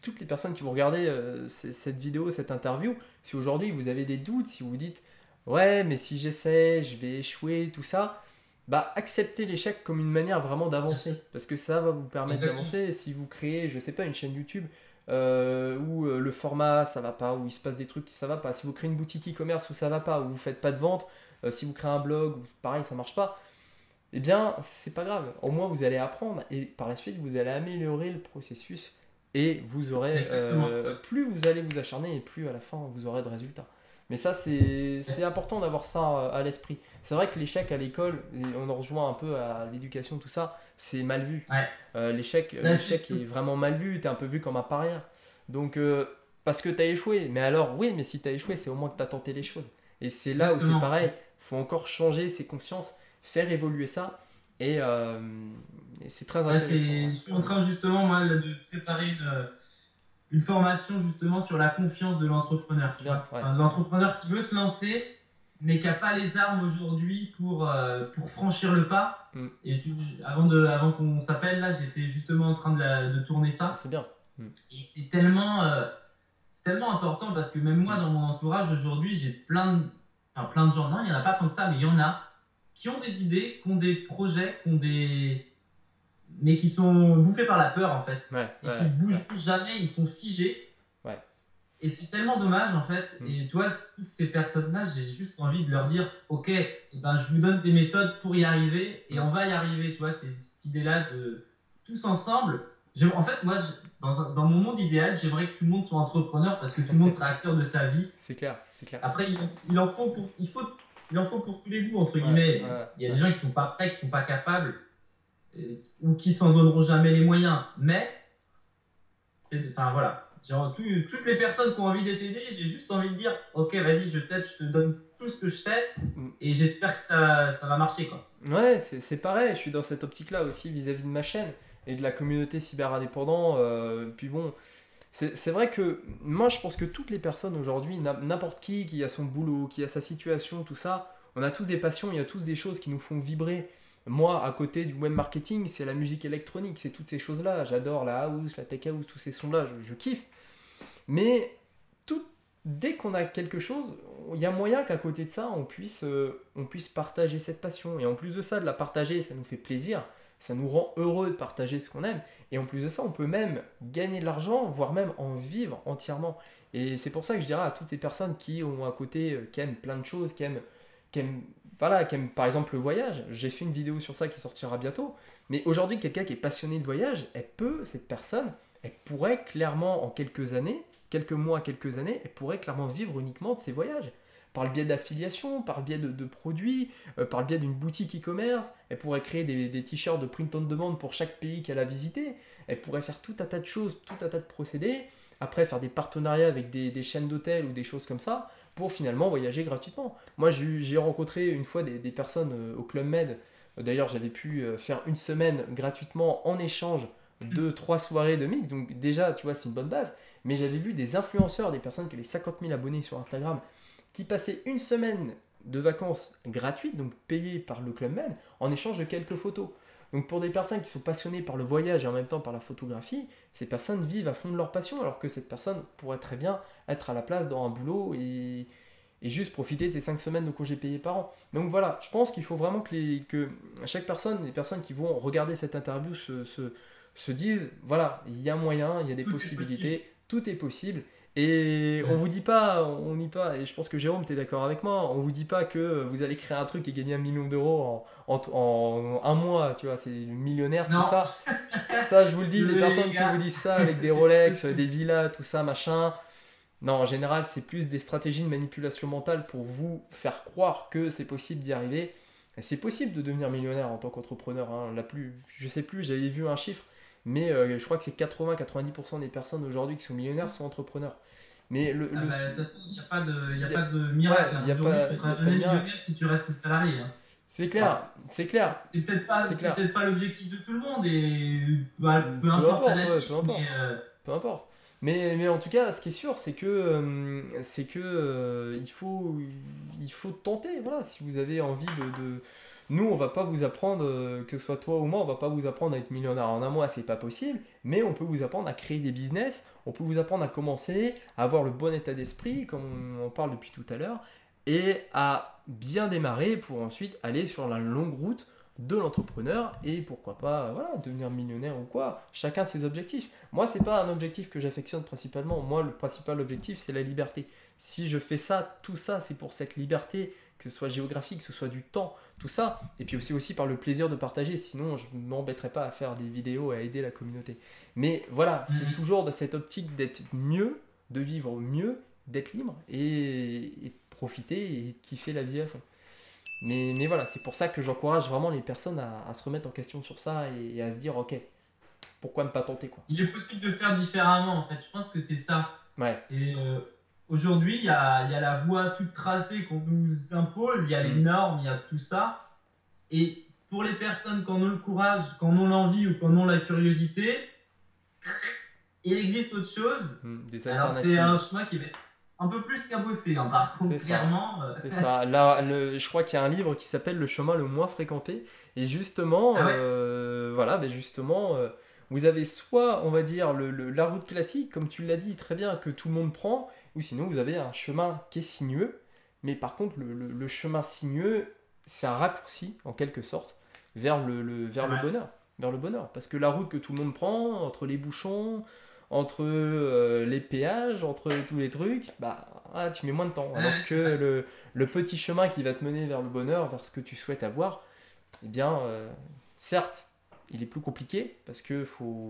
Speaker 1: toutes les personnes qui vont regarder cette vidéo, cette interview, si aujourd'hui vous avez des doutes, si vous vous dites, ouais, mais si j'essaie, je vais échouer, tout ça, bah acceptez l'échec comme une manière vraiment
Speaker 2: Bien sûr.
Speaker 1: d'avancer. Parce que ça va vous permettre
Speaker 2: Exactement.
Speaker 1: d'avancer. Et si vous créez, je sais pas, une chaîne YouTube où le format ça va pas, où il se passe des trucs qui ça va pas, si vous créez une boutique e-commerce où ça va pas, où vous faites pas de vente, si vous créez un blog, où pareil ça marche pas, eh bien c'est pas grave. Au moins vous allez apprendre et par la suite vous allez améliorer le processus et vous
Speaker 2: C'est
Speaker 1: aurez,
Speaker 2: exactement ça.
Speaker 1: plus vous allez vous acharner et plus à la fin vous aurez de résultats. Mais ça c'est important d'avoir ça à l'esprit. C'est vrai que l'échec à l'école, et on en rejoint un peu à l'éducation, tout ça, c'est mal vu.
Speaker 2: Ouais. Là, c'est
Speaker 1: L'échec
Speaker 2: sûr.
Speaker 1: est vraiment mal vu, t'es un peu vu comme un paria. Donc, parce que t'as échoué. Mais alors, oui, mais si t'as échoué, c'est au moins que t'as tenté les choses. Et c'est là où c'est
Speaker 2: Exactement.
Speaker 1: pareil. Faut encore changer ses consciences, faire évoluer ça. Et, et c'est très
Speaker 2: Là,
Speaker 1: intéressant,
Speaker 2: je
Speaker 1: hein.
Speaker 2: suis en train justement, moi, là, de préparer une formation justement sur la confiance de l'entrepreneur,
Speaker 1: C'est
Speaker 2: tu
Speaker 1: bien,
Speaker 2: vois.
Speaker 1: ouais.
Speaker 2: Enfin, de l'entrepreneur qui veut se lancer, mais qui n'a pas les armes aujourd'hui pour franchir le pas.
Speaker 1: Mm.
Speaker 2: Et avant qu'on s'appelle, là, j'étais justement en train de tourner
Speaker 1: Ah,
Speaker 2: ça.
Speaker 1: c'est bien. Mm.
Speaker 2: Et c'est tellement important parce que même moi,
Speaker 1: Mm.
Speaker 2: dans mon entourage aujourd'hui, j'ai plein de gens, non, il n'y en a pas tant que ça, mais il y en a qui ont des idées, qui ont des projets, mais qui sont bouffés par la peur en fait
Speaker 1: Ouais,
Speaker 2: et qui
Speaker 1: ouais,
Speaker 2: bougent
Speaker 1: ouais,
Speaker 2: plus jamais, ils sont figés
Speaker 1: ouais.
Speaker 2: et c'est tellement dommage en fait.
Speaker 1: Mm.
Speaker 2: Et tu vois, toutes ces personnes-là, j'ai juste envie de leur dire, ok, eh ben, je vous donne des méthodes pour y arriver et
Speaker 1: Mm.
Speaker 2: on va y arriver. Tu vois, c'est cette idée-là de tous ensemble. En fait, moi, dans mon monde idéal, j'aimerais que tout le monde soit entrepreneur parce que tout le monde sera acteur de sa vie.
Speaker 1: C'est clair, c'est clair.
Speaker 2: Après, il en faut pour tous les goûts entre
Speaker 1: Ouais,
Speaker 2: guillemets.
Speaker 1: ouais,
Speaker 2: Il y a des
Speaker 1: ouais.
Speaker 2: gens qui sont pas prêts, qui sont pas capables ou qui s'en donneront jamais les moyens. Mais, enfin voilà, genre, toutes les personnes qui ont envie d'être aidées, j'ai juste envie de dire, ok, vas-y, je t'aide, je te donne tout ce que je sais
Speaker 1: Mm.
Speaker 2: et j'espère que ça va marcher quoi.
Speaker 1: Ouais, c'est pareil, je suis dans cette optique-là aussi vis-à-vis de ma chaîne et de la communauté cyber-indépendant. Puis bon, c'est vrai que moi je pense que toutes les personnes aujourd'hui, n'importe qui a son boulot, qui a sa situation, tout ça, On a tous des passions, il y a tous des choses qui nous font vibrer. Moi, à côté du web marketing, c'est la musique électronique, c'est toutes ces choses-là. J'adore la house, la tech house, tous ces sons-là, je kiffe. Mais tout, dès qu'on a quelque chose, il y a moyen qu'à côté de ça, on puisse partager cette passion. Et en plus de ça, de la partager, ça nous fait plaisir, ça nous rend heureux de partager ce qu'on aime. Et en plus de ça, on peut même gagner de l'argent, voire même en vivre entièrement. Et c'est pour ça que je dirais à toutes ces personnes qui ont à côté, qui aiment plein de choses, qui aiment par exemple le voyage. J'ai fait une vidéo sur ça qui sortira bientôt. Mais aujourd'hui, quelqu'un qui est passionné de voyage, cette personne, elle pourrait clairement en quelques années, quelques mois, quelques années, elle pourrait clairement vivre uniquement de ses voyages. Par le biais d'affiliation, par le biais de produits, par le biais d'une boutique e-commerce. Elle pourrait créer des t-shirts de print on demand pour chaque pays qu'elle a visité. Elle pourrait faire tout un tas de choses, tout un tas de procédés. Après, faire des partenariats avec des chaînes d'hôtels ou des choses comme ça pour finalement voyager gratuitement. Moi, j'ai rencontré une fois des personnes au Club Med. D'ailleurs, j'avais pu faire une semaine gratuitement en échange de 3 soirées de mix. Donc déjà, tu vois, c'est une bonne base. Mais j'avais vu des influenceurs, des personnes qui avaient 50 000 abonnés sur Instagram, qui passaient une semaine de vacances gratuites, donc payées par le Club Med, en échange de quelques photos. Donc pour des personnes qui sont passionnées par le voyage et en même temps par la photographie, ces personnes vivent à fond de leur passion, alors que cette personne pourrait très bien être à la place dans un boulot et juste profiter de ces 5 semaines de congés payés par an. Donc voilà, je pense qu'il faut vraiment que chaque personne, les personnes qui vont regarder cette interview se disent, voilà, il y a moyen, il y a des possibilités, tout est possible. Et on vous dit pas, et je pense que Jérôme, tu es d'accord avec moi, on vous dit pas que vous allez créer un truc et gagner 1 million d'euros en un mois, tu vois, c'est millionnaire,
Speaker 2: Non.
Speaker 1: tout ça. Ça, je vous le dis, les personnes qui
Speaker 2: gars.
Speaker 1: vous disent ça avec des Rolex, des villas, tout ça, machin. Non, en général, c'est plus des stratégies de manipulation mentale pour vous faire croire que c'est possible d'y arriver. Et c'est possible de devenir millionnaire en tant qu'entrepreneur. Hein. Je sais plus, j'avais vu un chiffre, mais je crois que c'est 80-90% des personnes aujourd'hui qui sont millionnaires sont entrepreneurs. Mais
Speaker 2: de toute façon, il n'y a pas de miracle.
Speaker 1: Ouais, il y a
Speaker 2: Aujourd'hui,
Speaker 1: pas-
Speaker 2: tu ne
Speaker 1: il y
Speaker 2: seras
Speaker 1: a pas de
Speaker 2: jamais
Speaker 1: miracle.
Speaker 2: millionnaire si tu restes salarié. Hein.
Speaker 1: C'est clair, c'est clair.
Speaker 2: C'est
Speaker 1: C'est clair.
Speaker 2: peut-être pas l'objectif de tout le monde et peu
Speaker 1: Peu
Speaker 2: importe
Speaker 1: importe,
Speaker 2: la
Speaker 1: ouais,
Speaker 2: limite,
Speaker 1: peu importe.
Speaker 2: mais
Speaker 1: Peu importe. Mais en tout cas, ce qui est sûr, il faut tenter. Voilà, si vous avez envie de... Nous, on va pas vous apprendre, que ce soit toi ou moi, on va pas vous apprendre à être millionnaire en un mois, c'est pas possible. Mais on peut vous apprendre à créer des business, on peut vous apprendre à commencer, à avoir le bon état d'esprit, comme on en parle depuis tout à l'heure, et à bien démarrer pour ensuite aller sur la longue route de l'entrepreneur et pourquoi pas voilà, devenir millionnaire ou quoi. Chacun ses objectifs. Moi, c'est pas un objectif que j'affectionne principalement. Moi, le principal objectif, c'est la liberté. Si je fais ça, tout ça, c'est pour cette liberté, que ce soit géographique, que ce soit du temps, tout ça. Et puis aussi par le plaisir de partager. Sinon, je ne m'embêterais pas à faire des vidéos, à aider la communauté. Mais voilà, c'est toujours dans cette optique d'être mieux, de vivre mieux, d'être libre et de profiter et de kiffer la vie à fond. Mais voilà, c'est pour ça que j'encourage vraiment les personnes à se remettre en question sur ça et à se dire, ok, pourquoi ne pas tenter quoi.
Speaker 2: il est possible de faire différemment en fait. Je pense que c'est ça.
Speaker 1: Ouais.
Speaker 2: Aujourd'hui, il y a la voie toute tracée qu'on nous impose, il y a les normes, il y a tout ça. Et pour les personnes qui en ont le courage, qui en ont l'envie ou qui en ont la curiosité, il existe autre chose.
Speaker 1: Des
Speaker 2: Alors
Speaker 1: alternatives.
Speaker 2: c'est un chemin qui va être un peu plus cabossé, hein, par contre,
Speaker 1: C'est ça.
Speaker 2: clairement.
Speaker 1: C'est ça. Là, je crois qu'il y a un livre qui s'appelle Le chemin le moins fréquenté. Et justement,
Speaker 2: Ah ouais.
Speaker 1: voilà, ben justement, vous avez soit, on va dire, la route classique, comme tu l'as dit très bien, que tout le monde prend, ou sinon vous avez un chemin qui est sinueux. Mais par contre, le chemin sinueux, c'est un raccourci, en quelque sorte, vers vers le bonheur. Vers le bonheur. Parce que la route que tout le monde prend, entre les bouchons, entre les péages, entre tous les trucs, bah tu mets moins de temps. Alors que le petit chemin qui va te mener vers le bonheur, vers ce que tu souhaites avoir, eh bien, certes, il est plus compliqué parce que,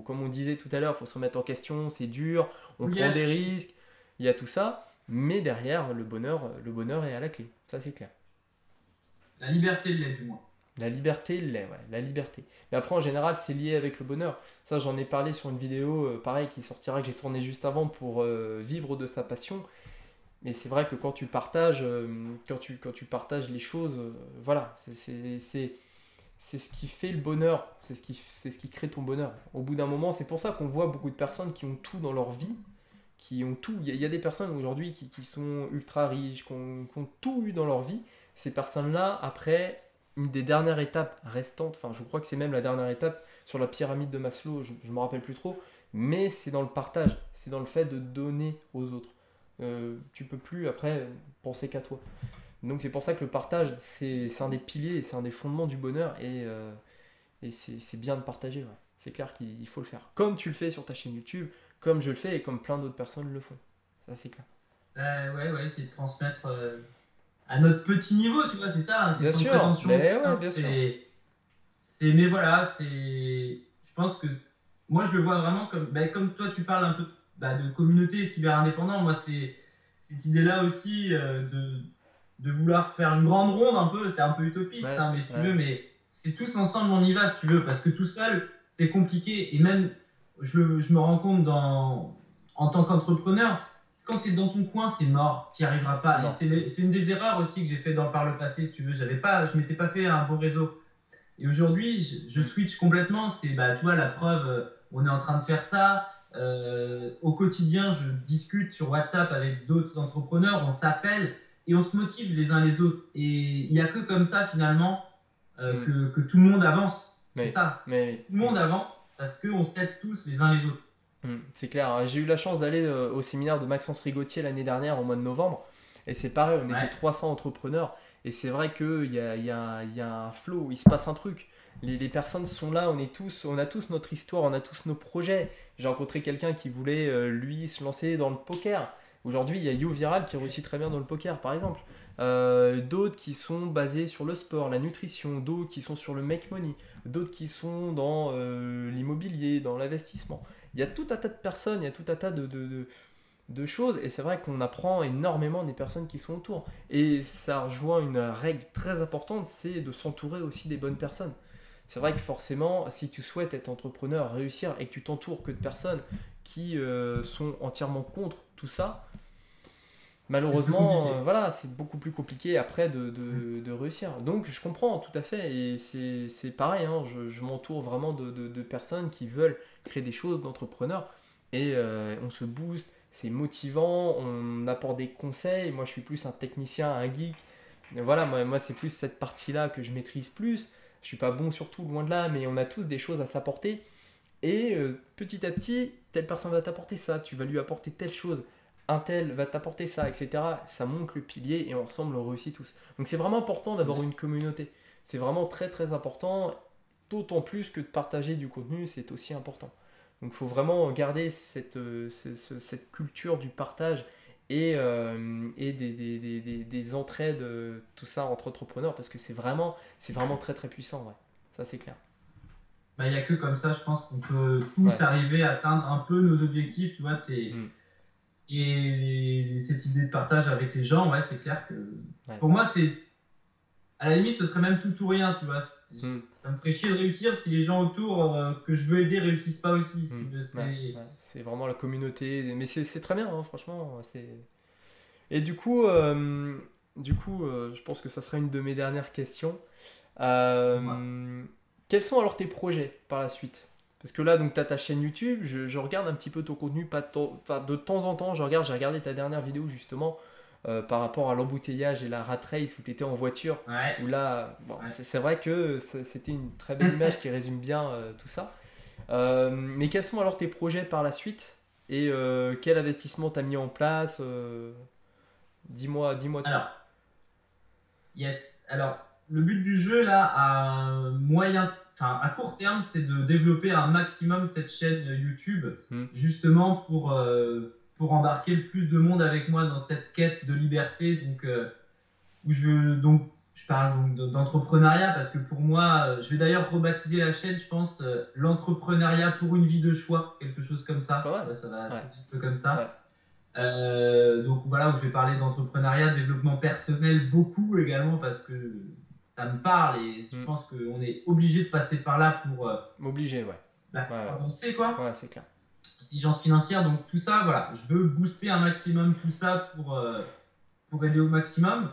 Speaker 1: comme on disait tout à l'heure, il faut se remettre en question, c'est dur, on prend des risques, il y a tout ça, mais derrière, le bonheur est à la clé, ça c'est clair.
Speaker 2: La liberté l'est du moins.
Speaker 1: La liberté l'est, ouais, la liberté. Mais après, en général, c'est lié avec le bonheur. Ça, j'en ai parlé sur une vidéo, pareil, qui sortira, que j'ai tournée juste avant pour vivre de sa passion. Mais c'est vrai que quand tu partages, quand tu partages les choses, voilà, c'est ce qui fait le bonheur. C'est ce qui crée ton bonheur. Au bout d'un moment, c'est pour ça qu'on voit beaucoup de personnes qui ont tout dans leur vie, qui ont tout. Il y a des personnes aujourd'hui qui sont ultra riches, qui ont tout eu dans leur vie. Ces personnes-là, après, une des dernières étapes restantes, enfin je crois que c'est même la dernière étape sur la pyramide de Maslow, je ne me rappelle plus trop, mais c'est dans le partage, c'est dans le fait de donner aux autres. Tu peux plus après penser qu'à toi. Donc c'est pour ça que le partage, c'est un des piliers, c'est un des fondements du bonheur et c'est bien de partager. Ouais. C'est clair qu'il faut le faire. Comme tu le fais sur ta chaîne YouTube, comme je le fais et comme plein d'autres personnes le font. Ça c'est clair.
Speaker 2: Ouais, c'est de transmettre à notre petit niveau, tu vois, c'est ça, hein, c'est
Speaker 1: Bien
Speaker 2: sans
Speaker 1: sûr,
Speaker 2: prétention.
Speaker 1: mais ouais,
Speaker 2: Hein,
Speaker 1: bien sûr.
Speaker 2: mais voilà, je pense que moi je le vois vraiment comme, bah, comme toi tu parles un peu bah, de communauté cyber-indépendant, moi c'est cette idée-là aussi de vouloir faire une grande ronde un peu, c'est un peu utopiste,
Speaker 1: Ouais,
Speaker 2: hein, mais si tu
Speaker 1: ouais.
Speaker 2: veux, mais c'est tous ensemble on y va si tu veux, parce que tout seul c'est compliqué et même je me rends compte en tant qu'entrepreneur, quand tu es dans ton coin, c'est mort, tu n'y arriveras
Speaker 1: C'est
Speaker 2: pas. Et
Speaker 1: mort.
Speaker 2: c'est une des erreurs aussi que j'ai fait par le passé, si tu veux. Je m'étais pas fait un bon réseau. Et aujourd'hui, je
Speaker 1: Mm.
Speaker 2: switch complètement. C'est, bah, tu vois, la preuve, on est en train de faire ça. Au quotidien, je discute sur WhatsApp avec d'autres entrepreneurs, on s'appelle et on se motive les uns les autres. Et il n'y a que comme ça, finalement,
Speaker 1: Mm.
Speaker 2: que tout le monde avance. C'est
Speaker 1: Mais,
Speaker 2: ça.
Speaker 1: mais,
Speaker 2: Tout le monde avance parce qu'on s'aide tous les uns les autres.
Speaker 1: C'est clair. J'ai eu la chance d'aller au séminaire de Maxence Rigotier l'année dernière, au mois de novembre. Et c'est pareil, on était
Speaker 2: Ouais.
Speaker 1: 300 entrepreneurs. Et c'est vrai qu'il y a un flow, il se passe un truc. Les personnes sont là, on a tous notre histoire, on a tous nos projets. J'ai rencontré quelqu'un qui voulait, lui, se lancer dans le poker. Aujourd'hui, il y a YouViral qui réussit très bien dans le poker, par exemple. D'autres qui sont basés sur le sport, la nutrition, d'autres qui sont sur le make money, d'autres qui sont dans l'immobilier, dans l'investissement. Il y a tout un tas de personnes, il y a tout un tas de choses, et c'est vrai qu'on apprend énormément des personnes qui sont autour. Et ça rejoint une règle très importante, c'est de s'entourer aussi des bonnes personnes. C'est vrai que forcément, si tu souhaites être entrepreneur, réussir, et que tu t'entoures que de personnes qui sont entièrement contre tout ça,
Speaker 2: C'est plus
Speaker 1: malheureusement,
Speaker 2: compliqué.
Speaker 1: voilà, c'est beaucoup plus compliqué après de réussir. Donc je comprends tout à fait, et c'est pareil, hein, je m'entoure vraiment de personnes qui veulent créer des choses, d'entrepreneurs, et on se booste, c'est motivant, on apporte des conseils, moi je suis plus un technicien, un geek, et voilà, moi c'est plus cette partie-là que je maîtrise plus, je suis pas bon sur tout, loin de là, mais on a tous des choses à s'apporter, et petit à petit, telle personne va t'apporter ça, tu vas lui apporter telle chose, un tel va t'apporter ça, etc. Ça monte le pilier et ensemble on réussit tous. Donc c'est vraiment important d'avoir une communauté. C'est vraiment très très important, d'autant plus que de partager du contenu, c'est aussi important. Donc il faut vraiment garder cette culture du partage et des entraides, tout ça entre entrepreneurs, parce que c'est vraiment très très puissant, ouais. Ça c'est clair.
Speaker 2: Bah, il n'y a que comme ça, je pense qu'on peut tous
Speaker 1: Ouais.
Speaker 2: arriver à atteindre un peu nos objectifs, tu vois.
Speaker 1: Mm.
Speaker 2: Et cette idée de partage avec les gens, ouais, c'est clair que
Speaker 1: Ouais.
Speaker 2: pour moi, à la limite, ce serait même tout ou rien, tu vois.
Speaker 1: Mm.
Speaker 2: Ça me ferait chier de réussir si les gens autour que je veux aider réussissent pas aussi.
Speaker 1: Mm. Ouais. Ouais. C'est vraiment la communauté, mais c'est très bien, hein, franchement. Et du coup, je pense que ça sera une de mes dernières questions.
Speaker 2: Dis-moi.
Speaker 1: Euh, Quels sont alors tes projets par la suite? Parce que là, donc, tu as ta chaîne YouTube, je regarde un petit peu ton contenu, pas enfin, de temps en temps, j'ai regardé ta dernière vidéo justement par rapport à l'embouteillage et la rat race où tu étais en voiture,
Speaker 2: Ouais,
Speaker 1: où là, bon,
Speaker 2: ouais.
Speaker 1: c'est vrai que c'était une très belle image qui résume bien tout ça. Mais quels sont alors tes projets par la suite et quel investissement tu as mis en place dis-moi tout.
Speaker 2: Alors, yes. Alors, le but du jeu, là, à court terme, c'est de développer un maximum cette chaîne YouTube,
Speaker 1: Hmm.
Speaker 2: justement pour embarquer le plus de monde avec moi dans cette quête de liberté. Donc, je parle donc d'entrepreneuriat parce que pour moi, je vais d'ailleurs rebaptiser la chaîne, je pense, l'entrepreneuriat pour une vie de choix, quelque chose comme
Speaker 1: C'est pas
Speaker 2: ça.
Speaker 1: mal.
Speaker 2: Ça va
Speaker 1: Ouais,
Speaker 2: sonner un peu comme
Speaker 1: ouais.
Speaker 2: ça. Donc voilà, où je vais parler d'entrepreneuriat, de développement personnel beaucoup également parce que ça me parle et je
Speaker 1: Hmm.
Speaker 2: pense qu'on est obligé de passer par là
Speaker 1: M'obliger, ouais.
Speaker 2: bah,
Speaker 1: Ouais,
Speaker 2: pour
Speaker 1: ouais.
Speaker 2: avancer quoi.
Speaker 1: Ouais, c'est clair.
Speaker 2: Intelligence financière, donc tout ça, voilà, je veux booster un maximum tout ça pour aider au maximum.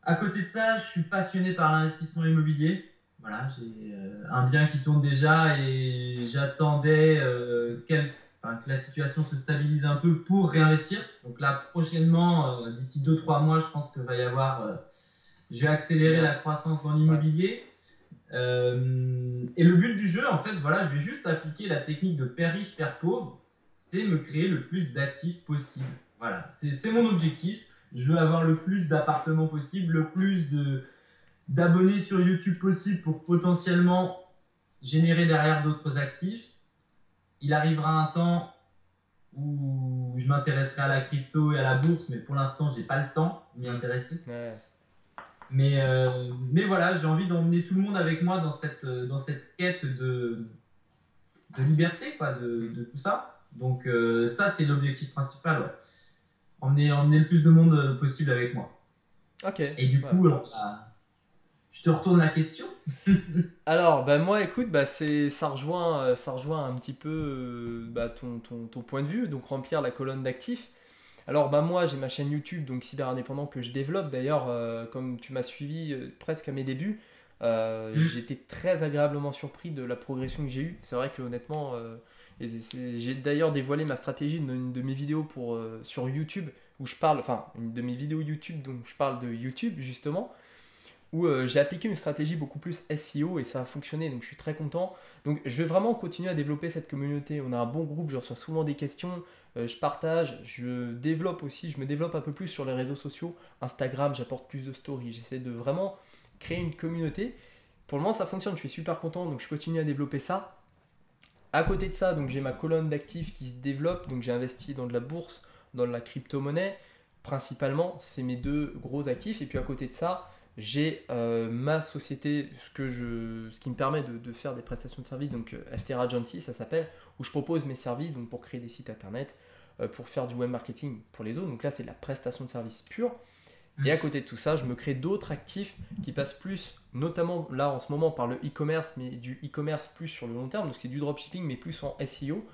Speaker 2: À côté de ça, je suis passionné par l'investissement immobilier. Voilà, j'ai un bien qui tourne déjà et j'attendais que la situation se stabilise un peu pour réinvestir. Donc là, prochainement, d'ici 2-3 mois, je pense que va y avoir, je vais accélérer la croissance dans l'immobilier. Et le but du jeu, en fait, voilà, je vais juste appliquer la technique de père riche, père pauvre, c'est me créer le plus d'actifs possible. Voilà, c'est mon objectif. Je veux avoir le plus d'appartements possible, le plus d'abonnés sur YouTube possible pour potentiellement générer derrière d'autres actifs. Il arrivera un temps où je m'intéresserai à la crypto et à la bourse, mais pour l'instant, j'ai pas le temps de m'y intéresser.
Speaker 1: Ouais.
Speaker 2: Mais voilà, j'ai envie d'emmener tout le monde avec moi dans cette quête de liberté, quoi, de tout ça. Donc ça, c'est l'objectif principal. Ouais. Emmener le plus de monde possible avec moi.
Speaker 1: Ok.
Speaker 2: Et du coup, je te retourne la question.
Speaker 1: Alors, bah moi, écoute, bah ça rejoint un petit peu ton point de vue, donc remplir la colonne d'actifs. Alors, bah moi, j'ai ma chaîne YouTube, donc Cyber Indépendant, que je développe. D'ailleurs, comme tu m'as suivi presque à mes débuts, j'étais très agréablement surpris de la progression que j'ai eue. C'est vrai que honnêtement, j'ai d'ailleurs dévoilé ma stratégie d'une de mes vidéos sur YouTube, où je parle, enfin, une de mes vidéos YouTube, donc je parle de YouTube, justement où j'ai appliqué une stratégie beaucoup plus SEO et ça a fonctionné, donc je suis très content. Donc je vais vraiment continuer à développer cette communauté. On a un bon groupe, je reçois souvent des questions, je partage, je me développe un peu plus sur les réseaux sociaux. Instagram, j'apporte plus de stories, j'essaie de vraiment créer une communauté. Pour le moment ça fonctionne, je suis super content, donc je continue à développer ça. À côté de ça, donc j'ai ma colonne d'actifs qui se développe, donc j'ai investi dans de la bourse, dans de la crypto-monnaie, principalement, c'est mes deux gros actifs. Et puis à côté de ça, j'ai ma société, ce qui me permet de faire des prestations de services, donc FTR Agency, ça s'appelle, où je propose mes services donc pour créer des sites internet, pour faire du web marketing pour les autres. Donc là, c'est de la prestation de services pure. Et à côté de tout ça, je me crée d'autres actifs qui passent plus, notamment là en ce moment par le e-commerce, mais du e-commerce plus sur le long terme, donc c'est du dropshipping, mais plus en SEO.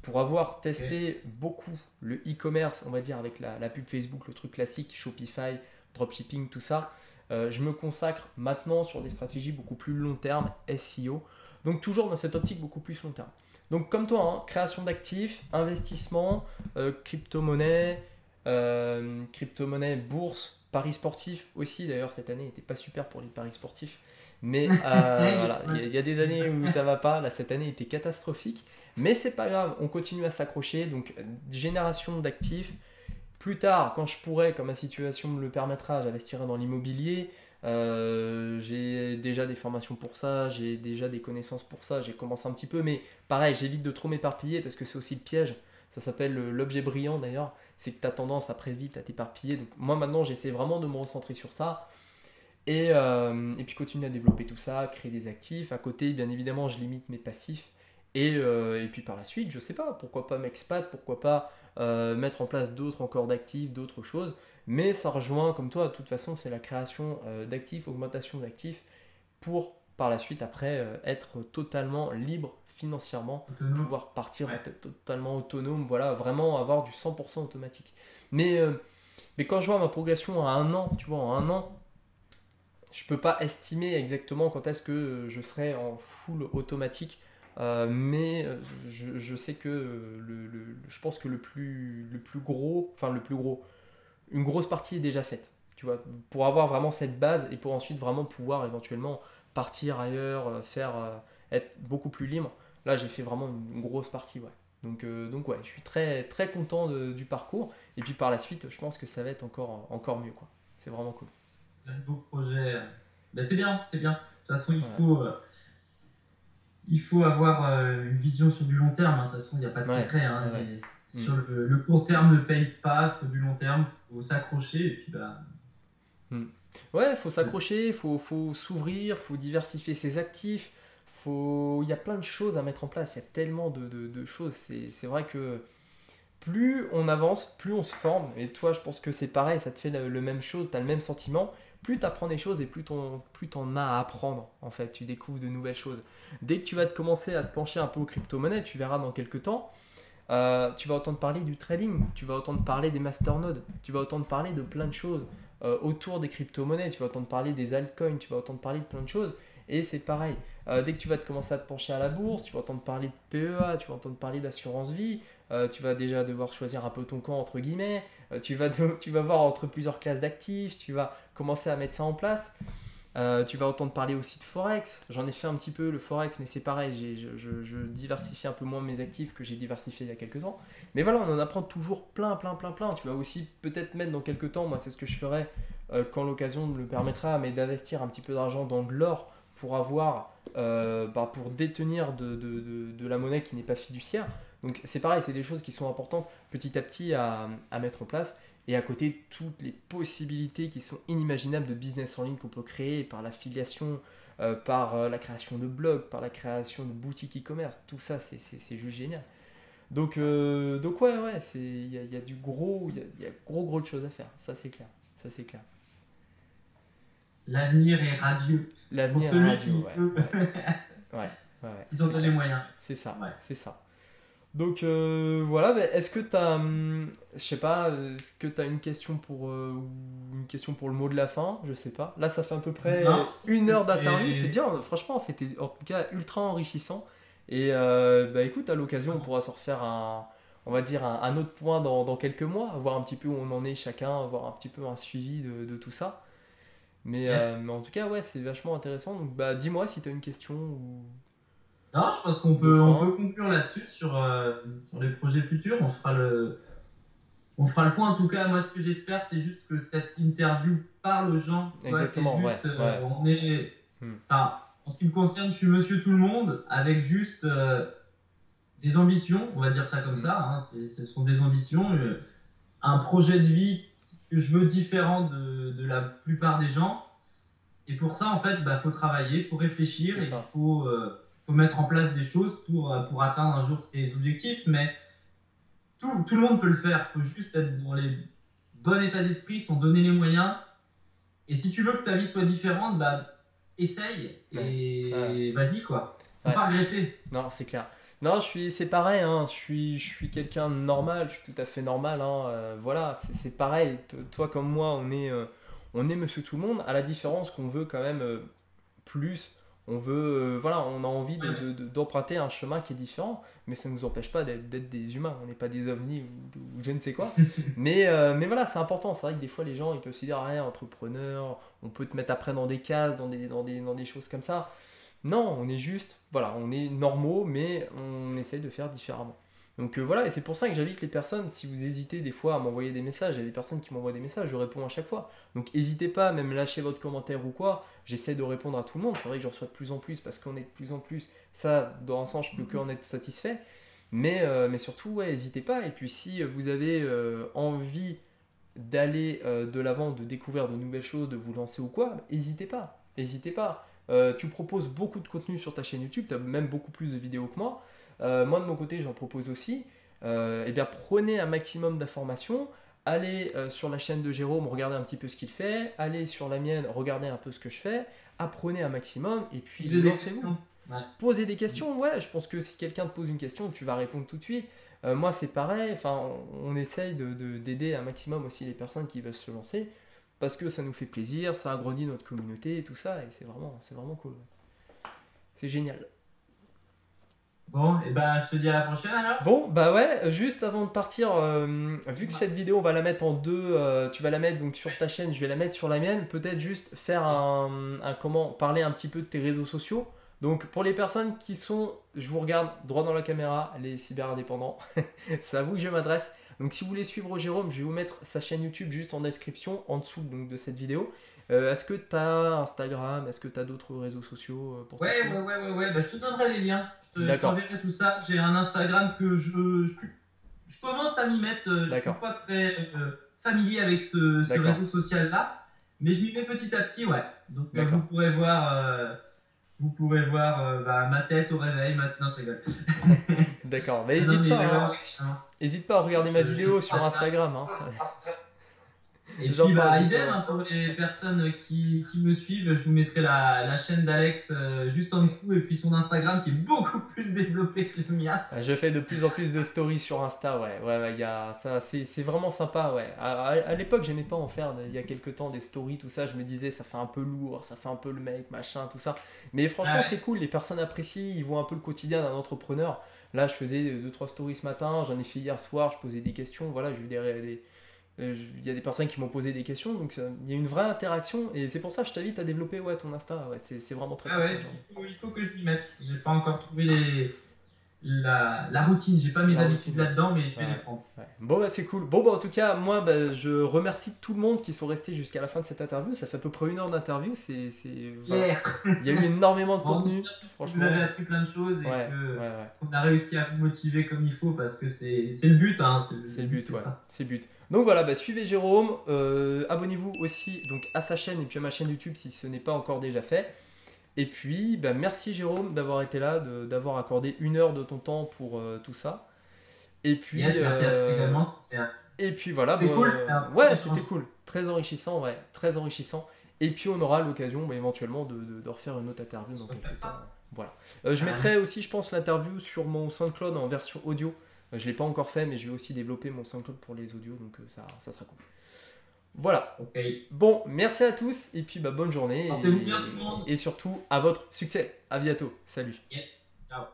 Speaker 1: Pour avoir testé beaucoup le e-commerce, on va dire avec la pub Facebook, le truc classique, Shopify, dropshipping, tout ça, je me consacre maintenant sur des stratégies beaucoup plus long terme, SEO. Donc toujours dans cette optique beaucoup plus long terme. Donc comme toi, hein, création d'actifs, investissement, crypto-monnaie, bourse, paris sportifs aussi. D'ailleurs cette année n'était pas super pour les paris sportifs. Mais voilà, il y a des années où ça va pas. Là cette année était catastrophique. Mais c'est pas grave, on continue à s'accrocher. Donc génération d'actifs. Plus tard, quand je pourrai, quand ma situation me le permettra, j'investirai dans l'immobilier. J'ai déjà des formations pour ça, j'ai déjà des connaissances pour ça, j'ai commencé un petit peu, mais pareil, j'évite de trop m'éparpiller parce que c'est aussi le piège. Ça s'appelle l'objet brillant d'ailleurs, c'est que tu as tendance après vite à t'éparpiller. Donc moi maintenant, j'essaie vraiment de me recentrer sur ça et puis continuer à développer tout ça, créer des actifs. À côté, bien évidemment, je limite mes passifs. Et puis par la suite, je sais pas, pourquoi pas m'expat, pourquoi pas mettre en place d'autres encore d'actifs, d'autres choses. Mais ça rejoint, comme toi, de toute façon, c'est la création d'actifs, augmentation d'actifs, pour par la suite, après, être totalement libre financièrement, pouvoir partir, être totalement autonome, voilà, vraiment avoir du 100% automatique. Mais quand je vois ma progression en un an, tu vois, en un an, je peux pas estimer exactement quand est-ce que je serai en full automatique. Mais je sais que je pense que le plus gros, une grosse partie est déjà faite. Tu vois, pour avoir vraiment cette base et pour ensuite vraiment pouvoir éventuellement partir ailleurs, être beaucoup plus libre. Là, j'ai fait vraiment une grosse partie, ouais. Donc ouais, je suis très très content du parcours. Et puis par la suite, je pense que ça va être encore mieux, quoi. C'est vraiment cool.
Speaker 2: Un beau projet. Ben, c'est bien, c'est bien. De toute façon, il faut avoir une vision sur du long terme. De toute façon, il n'y a pas de secret. Hein. Sur le court terme ne paye pas, il faut du long terme, il faut s'accrocher. Et puis, bah...
Speaker 1: Ouais, il faut s'accrocher, il faut s'ouvrir, il faut diversifier ses actifs. Il y a plein de choses à mettre en place. Il y a tellement de choses. C'est vrai que plus on avance, plus on se forme. Et toi, je pense que c'est pareil, ça te fait le même chose, tu as le même sentiment. Plus tu apprends des choses et plus tu en as à apprendre, en fait. Tu découvres de nouvelles choses. Dès que tu vas commencer à te pencher un peu aux crypto-monnaies, tu verras dans quelques temps, tu vas entendre parler du trading, tu vas entendre parler des masternodes, tu vas entendre parler de plein de choses autour des crypto-monnaies, tu vas entendre parler des altcoins, tu vas entendre parler de plein de choses. Et c'est pareil. Dès que tu vas te commencer à te pencher à la bourse, tu vas entendre parler de PEA, tu vas entendre parler d'assurance vie, tu vas déjà devoir choisir un peu ton camp entre guillemets, tu vas voir entre plusieurs classes d'actifs, tu vas commencer à mettre ça en place. Tu vas entendre parler aussi de Forex. J'en ai fait un petit peu le Forex, mais c'est pareil, je diversifie un peu moins mes actifs que j'ai diversifié il y a quelques temps. Mais voilà, on en apprend toujours plein. Tu vas aussi peut-être mettre dans quelques temps, moi c'est ce que je ferai quand l'occasion me le permettra, mais d'investir un petit peu d'argent dans de l'or pour avoir, pour détenir de la monnaie qui n'est pas fiduciaire. Donc c'est pareil, c'est des choses qui sont importantes petit à petit à mettre en place. Et à côté, toutes les possibilités qui sont inimaginables de business en ligne qu'on peut créer par l'affiliation, par la création de blogs, par la création de boutiques e-commerce. Tout ça, c'est juste génial. Donc ouais, il y a du gros, il y a gros de choses à faire. Ça, c'est clair. Ça, c'est clair.
Speaker 2: L'avenir est radieux.
Speaker 1: L'avenir
Speaker 2: pour celui
Speaker 1: est radieux,
Speaker 2: qui peut.
Speaker 1: ouais.
Speaker 2: Ils ont donné les moyens.
Speaker 1: C'est ça,
Speaker 2: Ouais.
Speaker 1: c'est ça. Donc voilà, est-ce que tu as, je sais pas, est-ce que tu as une question pour le mot de la fin? Je sais pas. Là, ça fait à peu près
Speaker 2: Non,
Speaker 1: 1 heure d'interview,
Speaker 2: c'est-
Speaker 1: c'est bien. Franchement, c'était en tout cas ultra enrichissant. Et écoute, à l'occasion, on pourra se refaire on va dire un autre point dans quelques mois, voir un petit peu où on en est chacun, voir un petit peu un suivi de tout ça. Mais,
Speaker 2: Yes.
Speaker 1: mais en tout cas, ouais, c'est vachement intéressant. Donc dis-moi si tu as une question ou
Speaker 2: Non, je pense qu'on
Speaker 1: de
Speaker 2: peut, on
Speaker 1: fin.
Speaker 2: peut conclure là-dessus sur les projets futurs. On fera le point. En tout cas, moi, ce que j'espère, c'est juste que cette interview parle aux gens. Tu vois, c'est
Speaker 1: Exactement, ouais,
Speaker 2: juste,
Speaker 1: ouais.
Speaker 2: on est,
Speaker 1: Hmm.
Speaker 2: enfin, en ce qui me concerne, je suis monsieur tout le monde avec juste des ambitions, on va dire ça comme ça. Hein, ce sont des ambitions, un projet de vie que je veux différent de la plupart des gens. Et pour ça, en fait, faut travailler, il faut réfléchir,
Speaker 1: C'est
Speaker 2: et il
Speaker 1: ça.
Speaker 2: faut mettre en place des choses pour atteindre un jour ses objectifs. Mais tout le monde peut le faire. Il faut juste être dans les bons états d'esprit, s'en donner les moyens. Et si tu veux que ta vie soit différente, essaye et vas-y, quoi. Faut
Speaker 1: Ouais.
Speaker 2: pas regretter.
Speaker 1: Non, c'est clair. Non, c'est pareil, hein. Je suis quelqu'un de normal, je suis tout à fait normal, hein. Voilà, c'est pareil. Toi comme moi, on est monsieur tout le monde, à la différence qu'on veut quand même plus. On veut, voilà, on a envie d'emprunter un chemin qui est différent, mais ça ne nous empêche pas d'être des humains. On n'est pas des ovnis ou je ne sais quoi. Mais voilà, c'est important. C'est vrai que des fois, les gens, ils peuvent se dire, ah, entrepreneur, on peut te mettre après dans des cases, dans des choses comme ça. Non, on est juste, voilà, on est normaux, mais on essaye de faire différemment. Donc voilà, et c'est pour ça que j'invite les personnes, si vous hésitez des fois à m'envoyer des messages, il y a des personnes qui m'envoient des messages, je réponds à chaque fois. Donc n'hésitez pas, même lâcher votre commentaire ou quoi, j'essaie de répondre à tout le monde, c'est vrai que je reçois de plus en plus, parce qu'on est de plus en plus, ça, dans un sens, je peux qu'en être satisfait, mais surtout, ouais, n'hésitez pas, et puis si vous avez envie d'aller de l'avant, de découvrir de nouvelles choses, de vous lancer ou quoi, n'hésitez pas, n'hésitez pas. Tu proposes beaucoup de contenu sur ta chaîne YouTube, tu as même beaucoup plus de vidéos que moi. Moi de mon côté j'en propose aussi. Eh bien prenez un maximum d'informations, allez sur la chaîne de Jérôme, regardez un petit peu ce qu'il fait, allez sur la mienne, regardez un peu ce que je fais, apprenez un maximum et puis
Speaker 2: J'ai des
Speaker 1: lancez-vous.
Speaker 2: questions. Ouais.
Speaker 1: Posez des questions, ouais, je pense que si quelqu'un te pose une question, tu vas répondre tout de suite. Moi c'est pareil, enfin, on essaye d'aider un maximum aussi les personnes qui veulent se lancer parce que ça nous fait plaisir, ça agrandit notre communauté et tout ça, et c'est vraiment cool. C'est génial.
Speaker 2: Bon, et je te dis à la prochaine alors.
Speaker 1: Bon, bah ouais, juste avant de partir, vu que cette vidéo on va la mettre en deux, tu vas la mettre donc sur ta chaîne, je vais la mettre sur la mienne, peut-être juste faire parler un petit peu de tes réseaux sociaux. Donc pour les personnes qui sont, je vous regarde droit dans la caméra, les cyber-indépendants, c'est à vous que je m'adresse. Donc si vous voulez suivre Jérôme, je vais vous mettre sa chaîne YouTube juste en description, en dessous donc, de cette vidéo. Est-ce que tu as Instagram? Est-ce que tu as d'autres réseaux sociaux pour te
Speaker 2: Ouais,
Speaker 1: suivre?
Speaker 2: je te donnerai les liens. Je
Speaker 1: D'accord.
Speaker 2: t'enverrai tout ça. J'ai un Instagram que je commence à m'y mettre. Je suis
Speaker 1: D'accord.
Speaker 2: pas très familier avec ce
Speaker 1: D'accord.
Speaker 2: réseau social-là, mais je m'y mets petit à petit, ouais. Donc
Speaker 1: D'accord.
Speaker 2: vous pourrez voir ma tête au réveil maintenant, je rigole.
Speaker 1: D'accord, mais
Speaker 2: Non, mais
Speaker 1: n'hésite pas, hein.
Speaker 2: ouais,
Speaker 1: Hésite pas à regarder ma vidéo sur Instagram, hein.
Speaker 2: Et
Speaker 1: J'en
Speaker 2: puis,
Speaker 1: parle
Speaker 2: bah,
Speaker 1: juste
Speaker 2: idem,
Speaker 1: avant.
Speaker 2: hein, pour les personnes qui me suivent, je vous mettrai la chaîne d'Alex juste en dessous et puis son Instagram qui est beaucoup plus développé que le mien.
Speaker 1: Je fais de plus en plus de stories sur Insta, ouais. Ouais, il y a ça, c'est vraiment sympa, ouais. À l'époque, j'aimais pas en faire, il y a quelques temps, des stories, tout ça. Je me disais, ça fait un peu lourd, ça fait un peu le mec, machin, tout ça. Mais franchement,
Speaker 2: Ouais,
Speaker 1: c'est cool, les personnes apprécient, ils voient un peu le quotidien d'un entrepreneur. Là, je faisais deux trois stories ce matin, j'en ai fait hier soir, je posais des questions, voilà, j'ai eu il y a des personnes qui m'ont posé des questions, donc il y a une vraie interaction, et c'est pour ça que je t'invite à développer ouais, ton Insta, ouais, c'est vraiment très
Speaker 2: ah
Speaker 1: puissant,
Speaker 2: ouais,
Speaker 1: genre.
Speaker 2: il faut que je m'y mette. J'ai pas encore trouvé la routine, j'ai pas mes
Speaker 1: La routine,
Speaker 2: habitudes
Speaker 1: ouais.
Speaker 2: là-dedans, mais je vais
Speaker 1: Ouais,
Speaker 2: les prendre.
Speaker 1: ouais. Bon, bah, c'est cool. Bon, bah, en tout cas, moi, bah, je remercie tout le monde qui sont restés jusqu'à la fin de cette interview. Ça fait à peu près 1 heure d'interview. Voilà.
Speaker 2: Claire.
Speaker 1: Il y a eu énormément de
Speaker 2: Bon,
Speaker 1: contenu,
Speaker 2: j'espère que vous avez
Speaker 1: franchement.
Speaker 2: appris plein de choses et
Speaker 1: Ouais,
Speaker 2: que
Speaker 1: ouais, ouais.
Speaker 2: qu'on a réussi à vous motiver comme il faut parce que c'est le but, hein,
Speaker 1: C'est
Speaker 2: le
Speaker 1: le
Speaker 2: but
Speaker 1: but,
Speaker 2: c'est
Speaker 1: ouais.
Speaker 2: ça.
Speaker 1: C'est le but. Donc voilà, bah, suivez Jérôme. Abonnez-vous aussi donc, à sa chaîne et puis à ma chaîne YouTube si ce n'est pas encore déjà fait. Et puis, bah, merci Jérôme d'avoir été là, d'avoir accordé 1 heure de ton temps pour tout ça. Et puis,
Speaker 2: Yes, merci à toi également,
Speaker 1: voilà,
Speaker 2: c'était
Speaker 1: bon,
Speaker 2: cool, c'était un bon
Speaker 1: ouais,
Speaker 2: échange.
Speaker 1: c'était cool. Très enrichissant, ouais, très enrichissant. Et puis on aura l'occasion bah, éventuellement de refaire une autre interview dans
Speaker 2: On peut faire
Speaker 1: quelques temps.
Speaker 2: ça.
Speaker 1: Voilà. Je
Speaker 2: Carrément.
Speaker 1: mettrai aussi, je pense, l'interview sur mon SoundCloud en version audio. Je ne l'ai pas encore fait, mais je vais aussi développer mon SoundCloud pour les audios, donc ça sera cool. Voilà.
Speaker 2: Ok.
Speaker 1: Bon, merci à tous, et puis bah, bonne journée.
Speaker 2: Portez-vous bien tout le monde.
Speaker 1: Et surtout, à votre succès. À bientôt. Salut.
Speaker 2: Yes. Ciao.